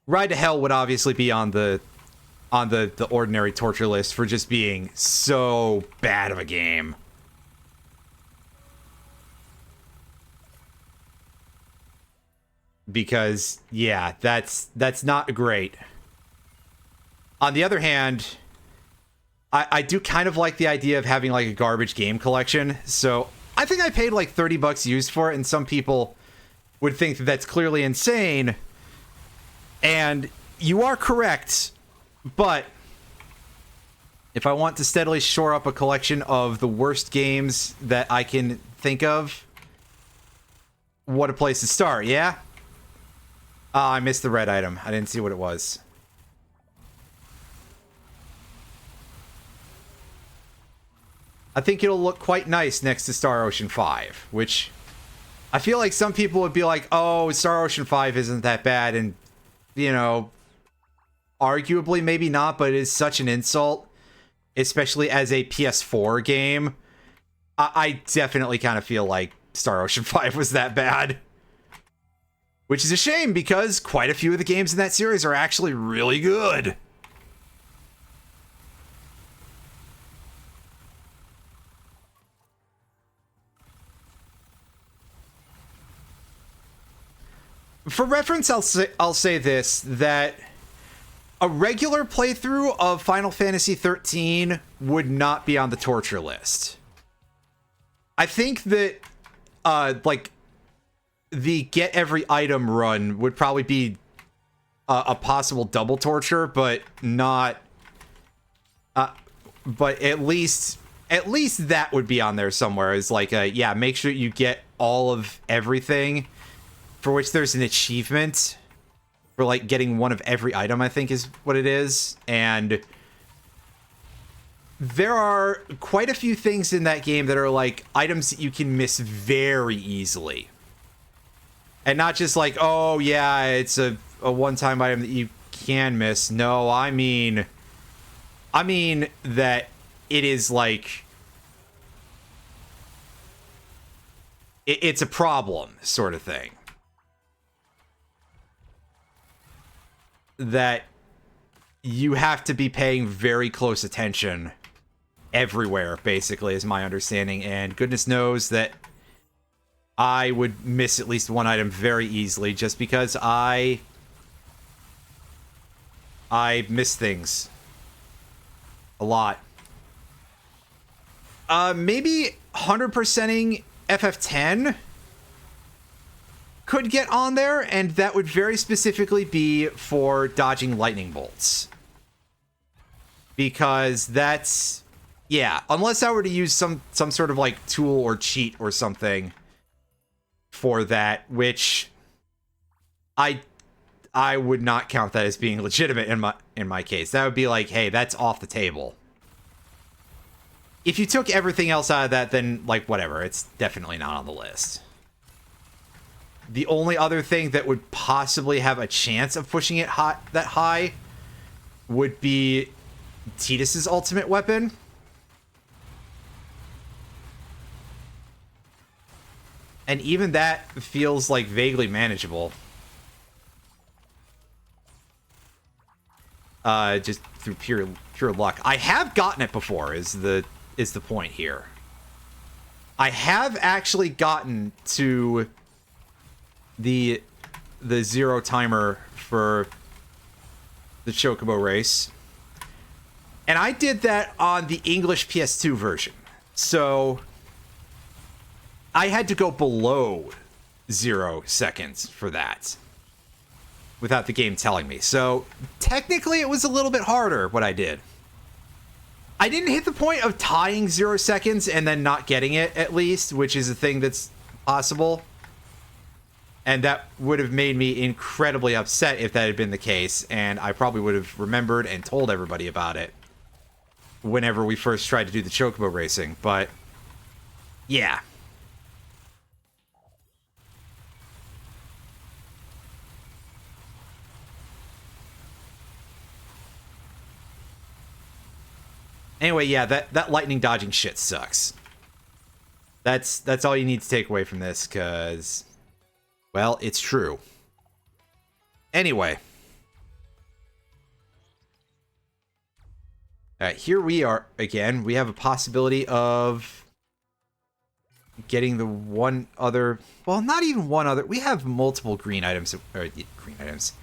Ride to Hell would obviously be on the ordinary torture list for just being so bad of a game. Because yeah, that's not great. On the other hand, I do kind of like the idea of having like a garbage game collection. So I think I paid like $30 used for it, and some people would think that that's clearly insane. And you are correct, but if I want to steadily shore up a collection of the worst games that I can think of, what a place to start, yeah? I missed the red item. I didn't see what it was. I think it'll look quite nice next to Star Ocean 5, which I feel like some people would be like, oh, Star Ocean 5 isn't that bad, and, you know, arguably maybe not, but it is such an insult, especially as a PS4 game. I definitely kind of feel like Star Ocean 5 was that bad. Which is a shame, because quite a few of the games in that series are actually really good. For reference, I'll say this, that a regular playthrough of Final Fantasy XIII would not be on the torture list. I think that, like, the get every item run would probably be a possible double torture, but not... but at least that would be on there somewhere. Is like, yeah, make sure you get all of everything, for which there's an achievement for like getting one of every item, I think is what it is. And there are quite a few things in that game that are like items that you can miss very easily. And not just like, oh yeah, it's a one-time item that you can miss. No, I mean that it is like, it's a problem sort of thing. That you have to be paying very close attention everywhere, basically, is my understanding. And goodness knows that I would miss at least one item very easily, just because I miss things a lot. Maybe 100%ing FF10 could get on there, and that would very specifically be for dodging lightning bolts. because that's, yeah, unless I were to use some sort of like tool or cheat or something for that, which I would not count that as being legitimate in my case. That would be like, hey, that's off the table. If you took everything else out of that, then like whatever, it's definitely not on the list. The only other thing that would possibly have a chance of pushing it that high would be Tidus's ultimate weapon. And even that feels like vaguely manageable. Just through pure luck. I have gotten it before, is the point here. I have actually gotten to the 0 timer for the Chocobo race. And I did that on the English PS2 version. So I had to go below 0 seconds for that without the game telling me. So technically it was a little bit harder what I did. I didn't hit the point of tying 0 seconds and then not getting it, at least, which is a thing that's possible. And that would have made me incredibly upset if that had been the case, and I probably would have remembered and told everybody about it whenever we first tried to do the Chocobo racing, but yeah. Anyway, yeah, that lightning dodging shit sucks. That's all you need to take away from this, because, well, it's true. Anyway. Alright, here we are again. We have a possibility of getting the one other... Well, not even one other. We have multiple green items. Or green items.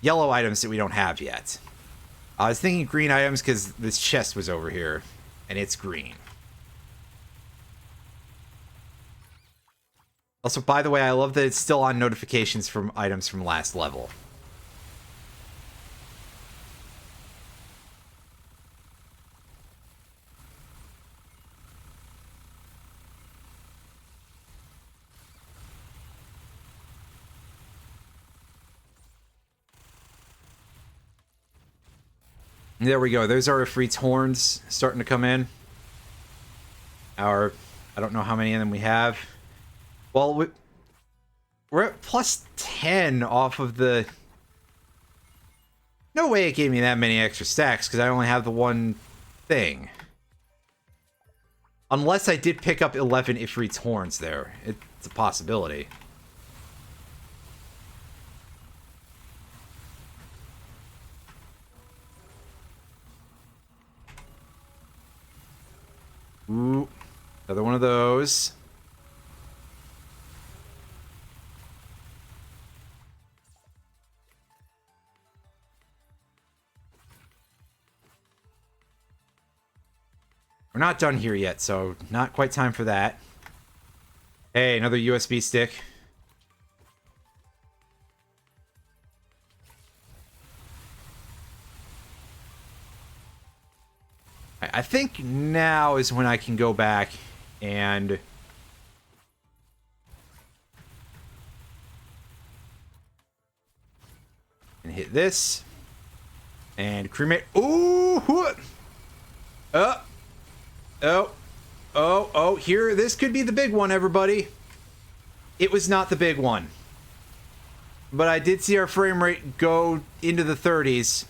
Yellow items that we don't have yet. I was thinking green items because this chest was over here. And it's green. Also, by the way, I love that it's still on notifications from items from last level. There we go. There's our Ifrit's horns starting to come in. I don't know how many of them we have. Well, we're at plus 10 off of the... No way it gave me that many extra stacks, because I only have the one thing. Unless I did pick up 11 Ifrit's horns there. It's a possibility. Ooh, another one of those. We're not done here yet, so not quite time for that. Hey, another USB stick. I think now is when I can go back and hit this and cremate. Ooh! Oh, here, this could be the big one, everybody. It was not the big one. But I did see our frame rate go into the 30s.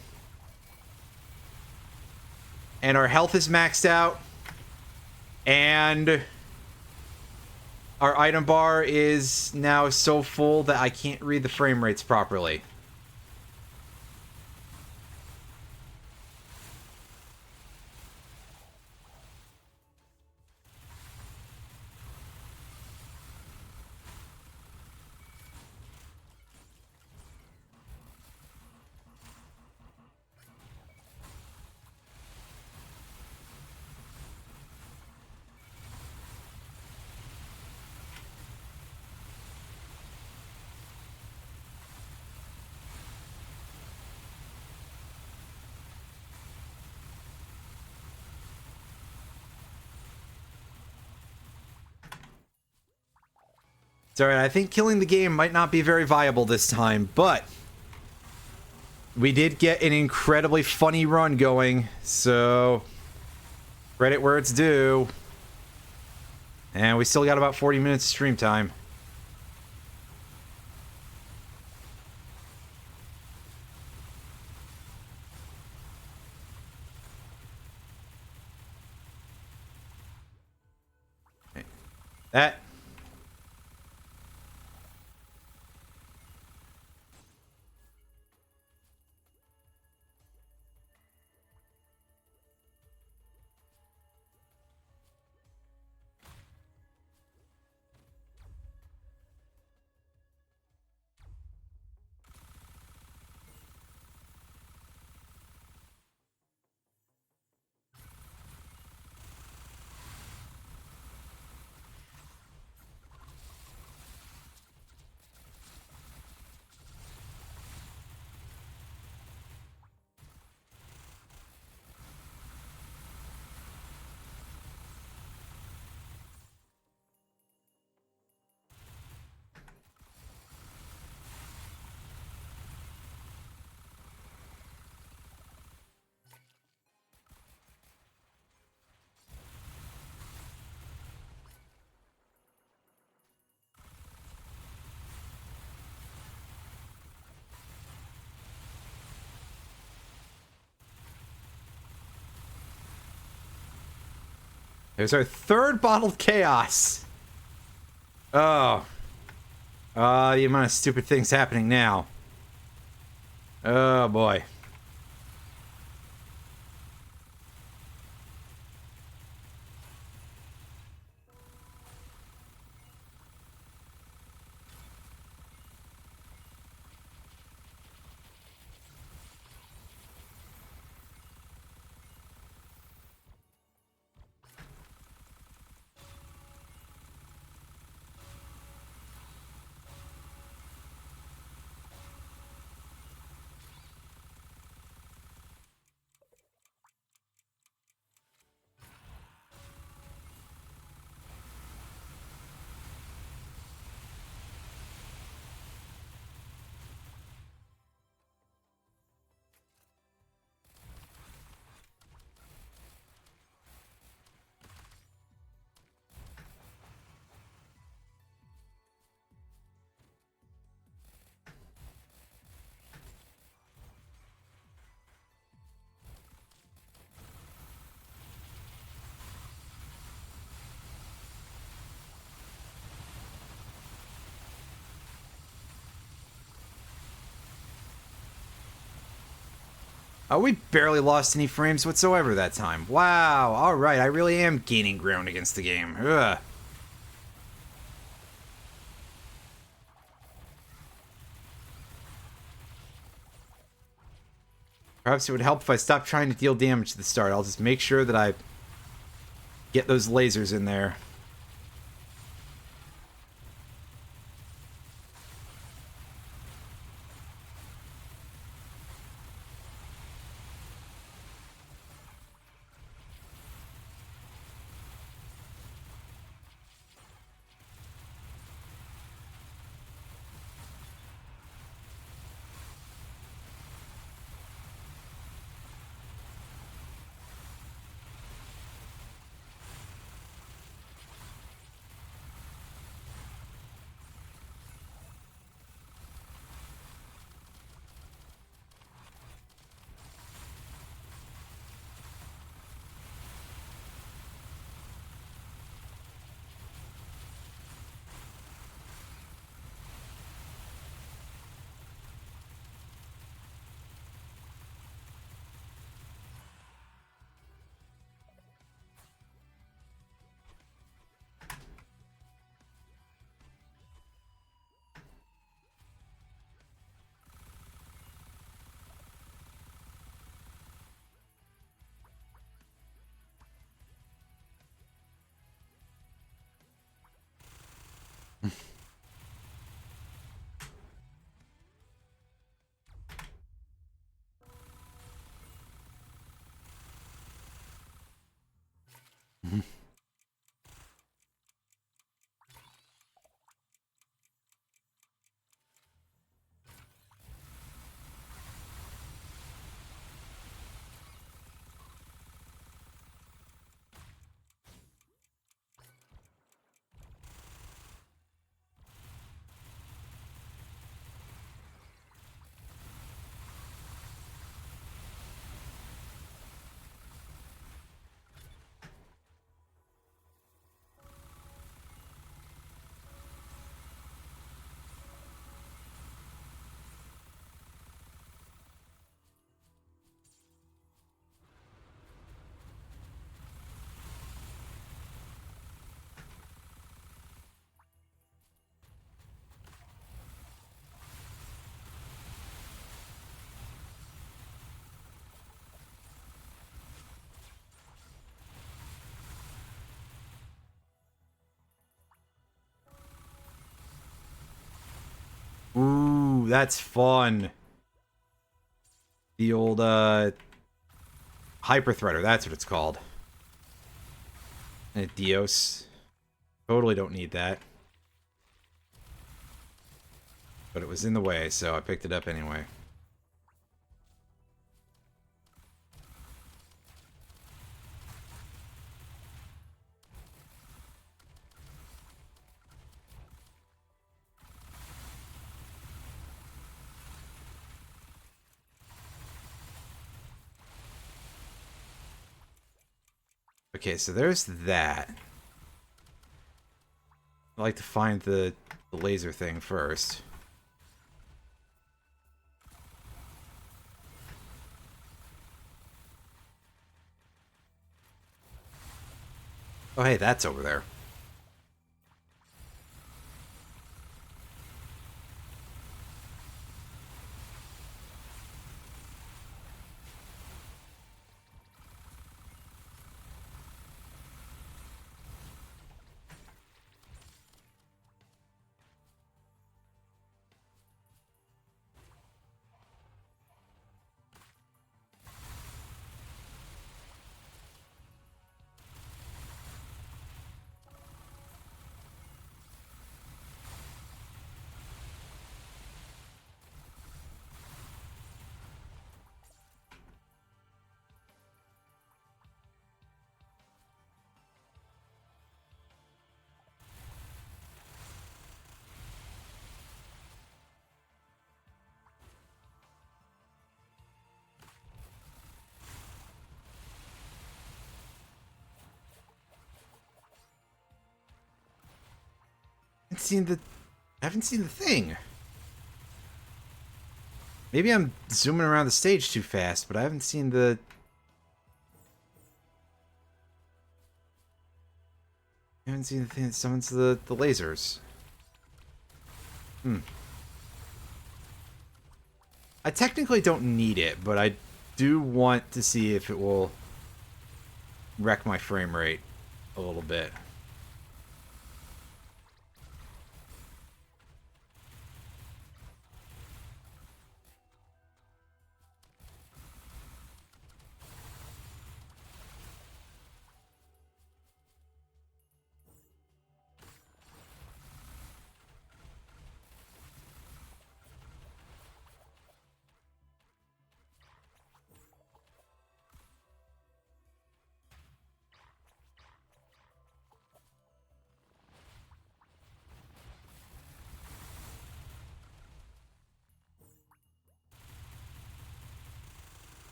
And our health is maxed out. And our item bar is now so full that I can't read the frame rates properly. It's alright, I think killing the game might not be very viable this time, but we did get an incredibly funny run going, so credit where it's due. And we still got about 40 minutes of stream time. That. There's our third bottled chaos. Oh. The amount of stupid things happening now. Oh, boy. Oh, we barely lost any frames whatsoever that time. Wow, alright, I really am gaining ground against the game. Ugh. Perhaps it would help if I stopped trying to deal damage to the start. I'll just make sure that I get those lasers in there. Ooh, that's fun. The old, Hyper Threader, that's what it's called. And Dios. Totally don't need that. But it was in the way, so I picked it up anyway. Okay, so there's that. I'd like to find the laser thing first. Oh, hey, that's over there. I haven't seen the thing. Maybe I'm zooming around the stage too fast, but I haven't seen the... I haven't seen the thing that summons the lasers. I technically don't need it, but I do want to see if it will wreck my frame rate a little bit.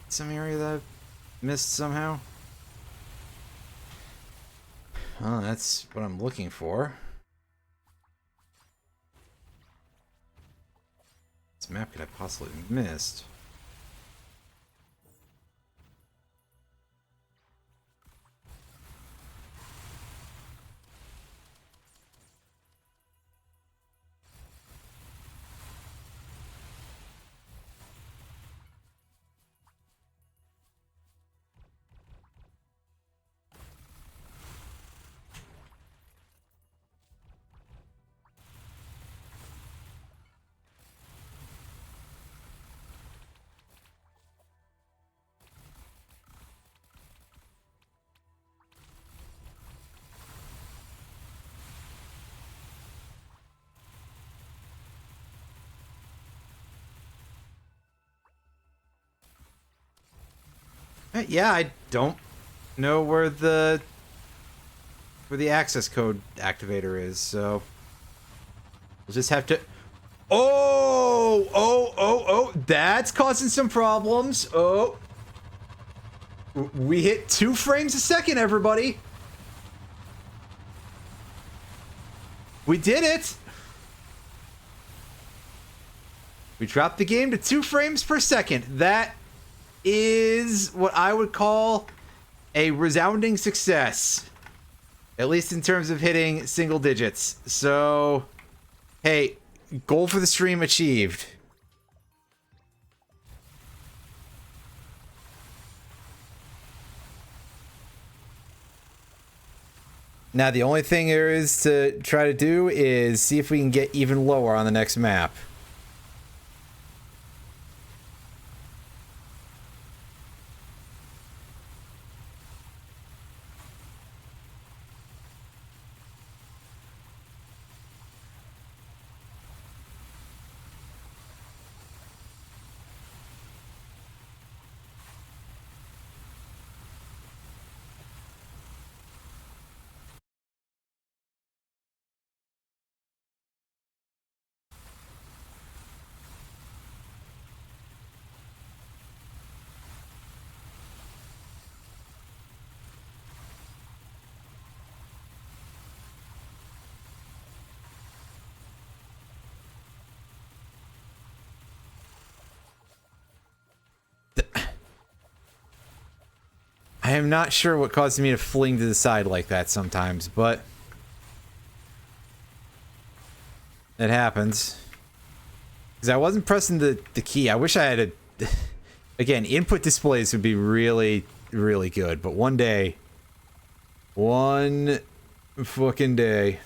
Some area that I've missed somehow? Oh, that's what I'm looking for. This map could I possibly have missed? Yeah, I don't know where the access code activator is, so we'll just have to... Oh! that's causing some problems. Oh. We hit 2 frames a second, everybody. We did it. We dropped the game to 2 frames per second. That is what I would call a resounding success. At least in terms of hitting single digits. So, hey, goal for the stream achieved. Now, the only thing there is to try to do is see if we can get even lower on the next map. I am not sure what causes me to fling to the side like that sometimes, but it happens. Because I wasn't pressing the key. I wish I had a... Again, input displays would be really, really good, but one day... One fucking day...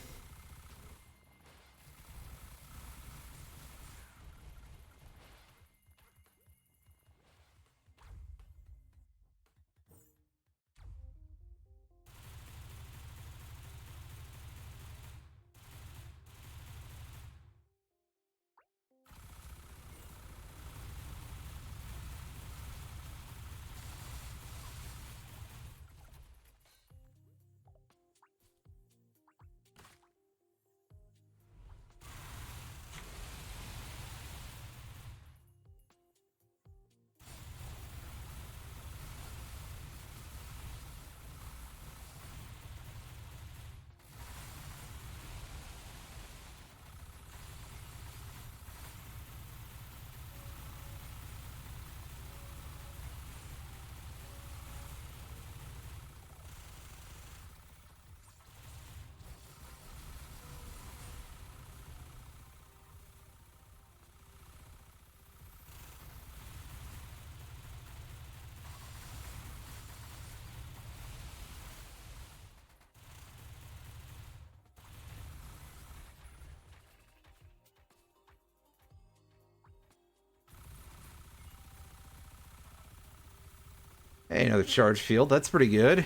Hey, another charge field. That's pretty good. At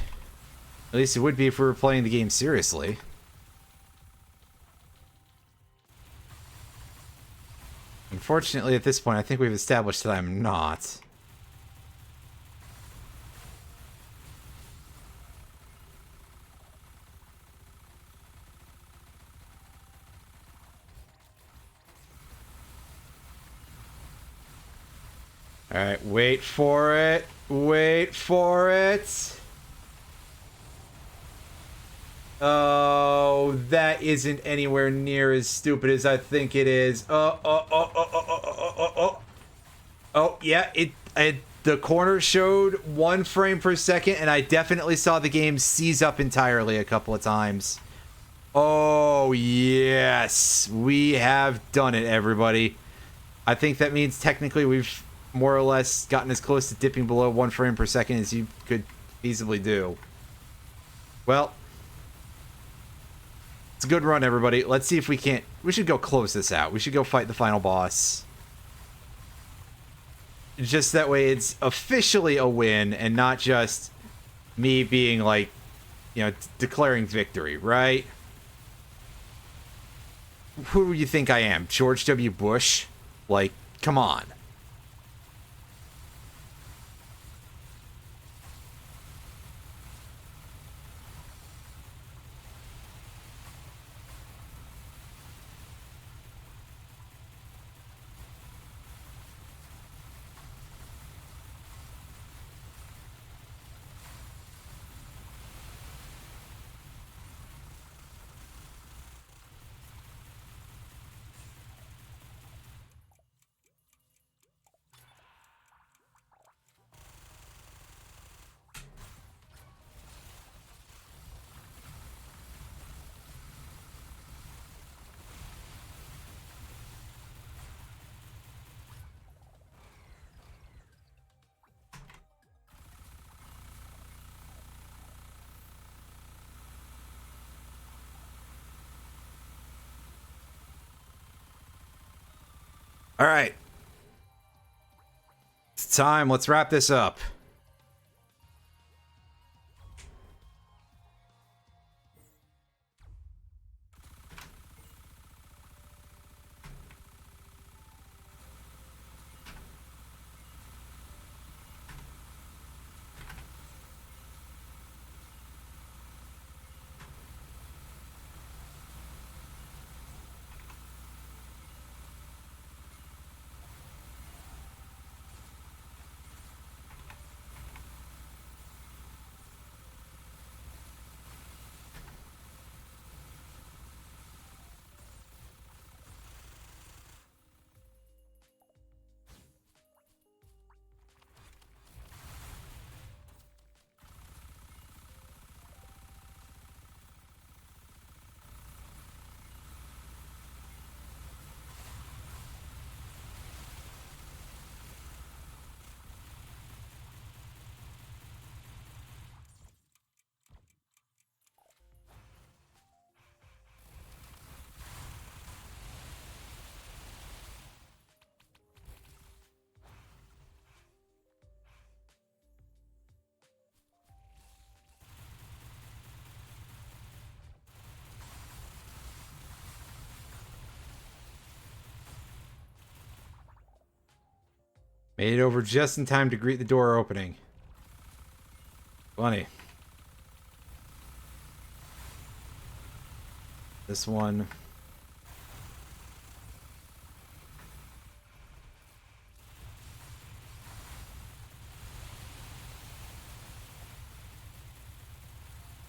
least it would be if we were playing the game seriously. Unfortunately, at this point, I think we've established that I'm not. Alright, wait for it. Wait for it. Oh, that isn't anywhere near as stupid as I think it is. Oh, yeah, the corner showed 1 frame per second, and I definitely saw the game seize up entirely a couple of times. Oh, yes. We have done it, everybody. I think that means technically we've more or less gotten as close to dipping below 1 frame per second as you could feasibly do. Well, it's a good run, everybody. Let's see if we can't... We should go close this out. We should go fight the final boss. Just that way it's officially a win and not just me being like, you know, declaring victory, right? Who do you think I am? George W. Bush? Like, come on. All right. It's time. Let's wrap this up. Made it over just in time to greet the door opening. Funny. This one.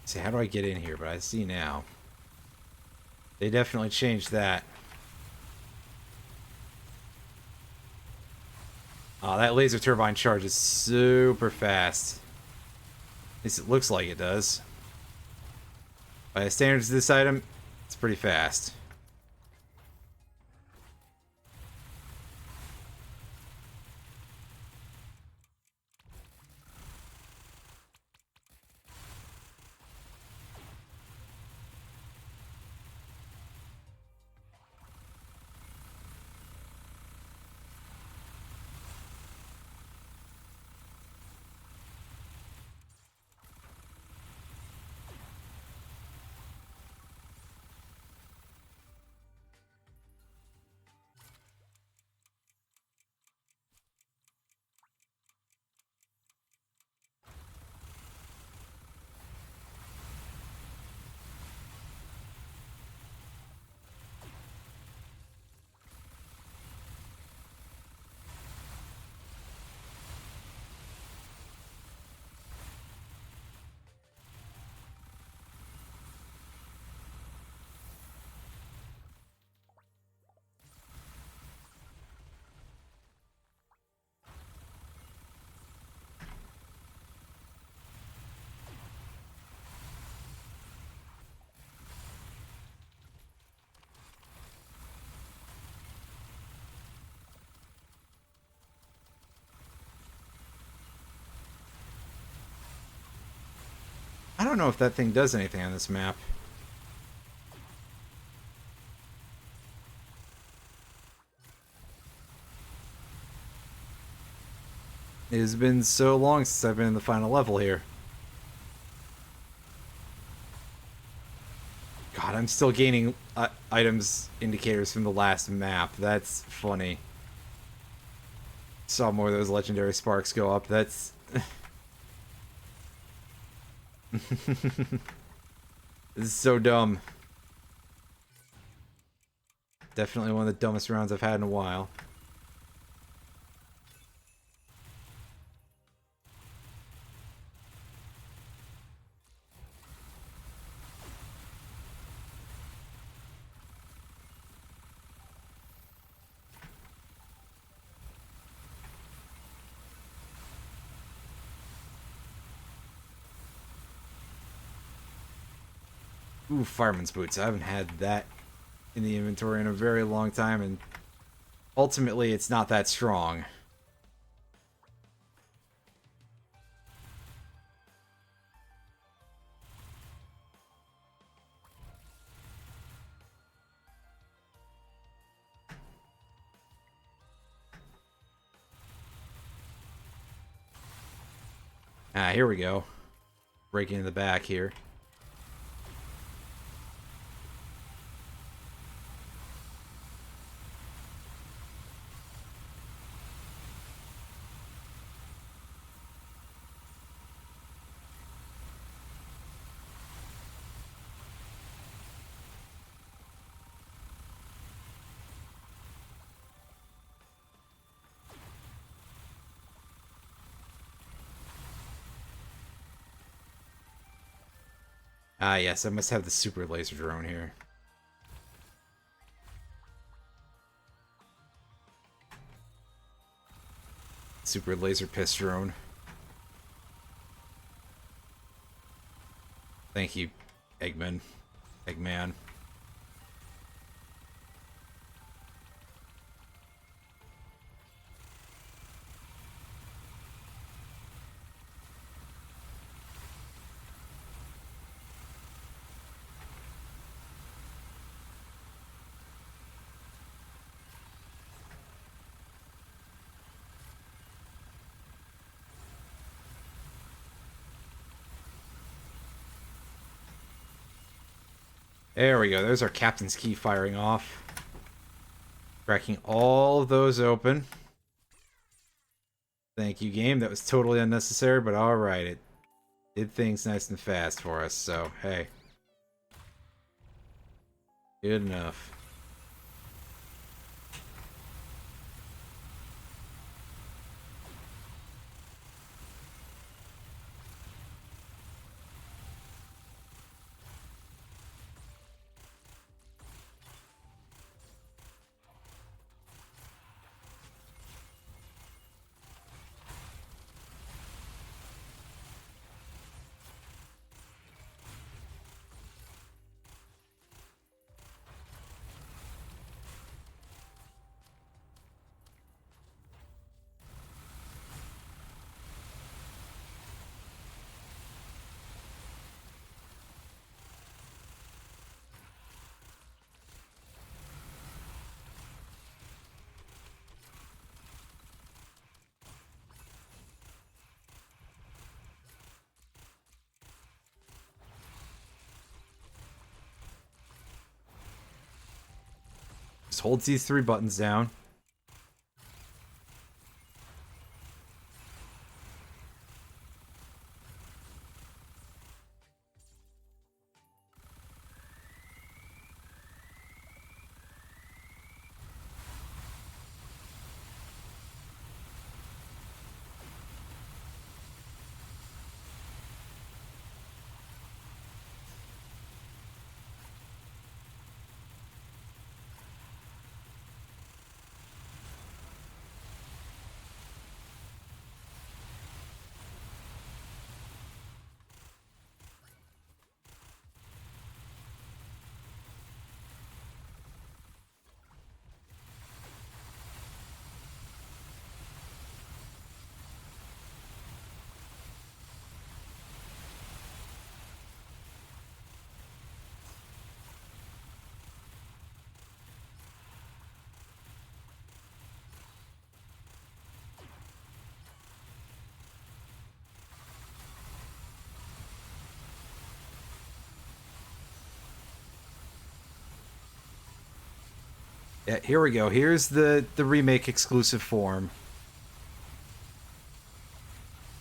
See, how do I get in here? But I see now. They definitely changed that. Oh, that laser turbine charges super fast. At least it looks like it does. By the standards of this item, it's pretty fast. I don't know if that thing does anything on this map. It has been so long since I've been in the final level here. God, I'm still gaining items indicators from the last map. That's funny. Saw more of those legendary sparks go up. That's... This is so dumb. Definitely one of the dumbest rounds I've had in a while. Ooh, fireman's boots. I haven't had that in the inventory in a very long time, and ultimately it's not that strong. Ah, here we go. Breaking in the back here. Ah, yes, I must have the super laser drone here. Super laser piss drone. Thank you, Eggman. Eggman. There we go. There's our captain's key firing off. Cracking all of those open. Thank you, game. That was totally unnecessary, but alright. It did things nice and fast for us, so hey. Good enough. Just holds these 3 buttons down. Yeah, here we go. Here's the remake exclusive form.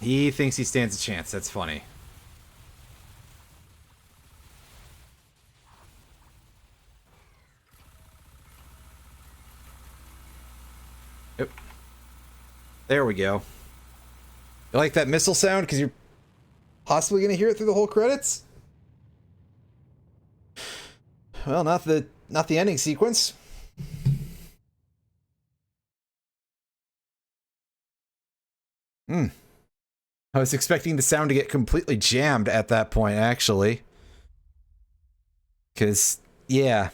He thinks he stands a chance. That's funny. Yep. There we go. You like that missile sound? Because you're possibly going to hear it through the whole credits? Well, not the ending sequence. I was expecting the sound to get completely jammed at that point, actually. Because, yeah.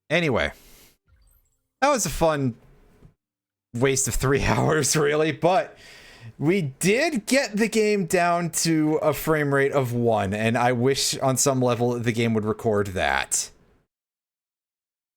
Anyway. That was a fun waste of 3 hours, really, but We did get the game down to a frame rate of 1, and I wish on some level the game would record that.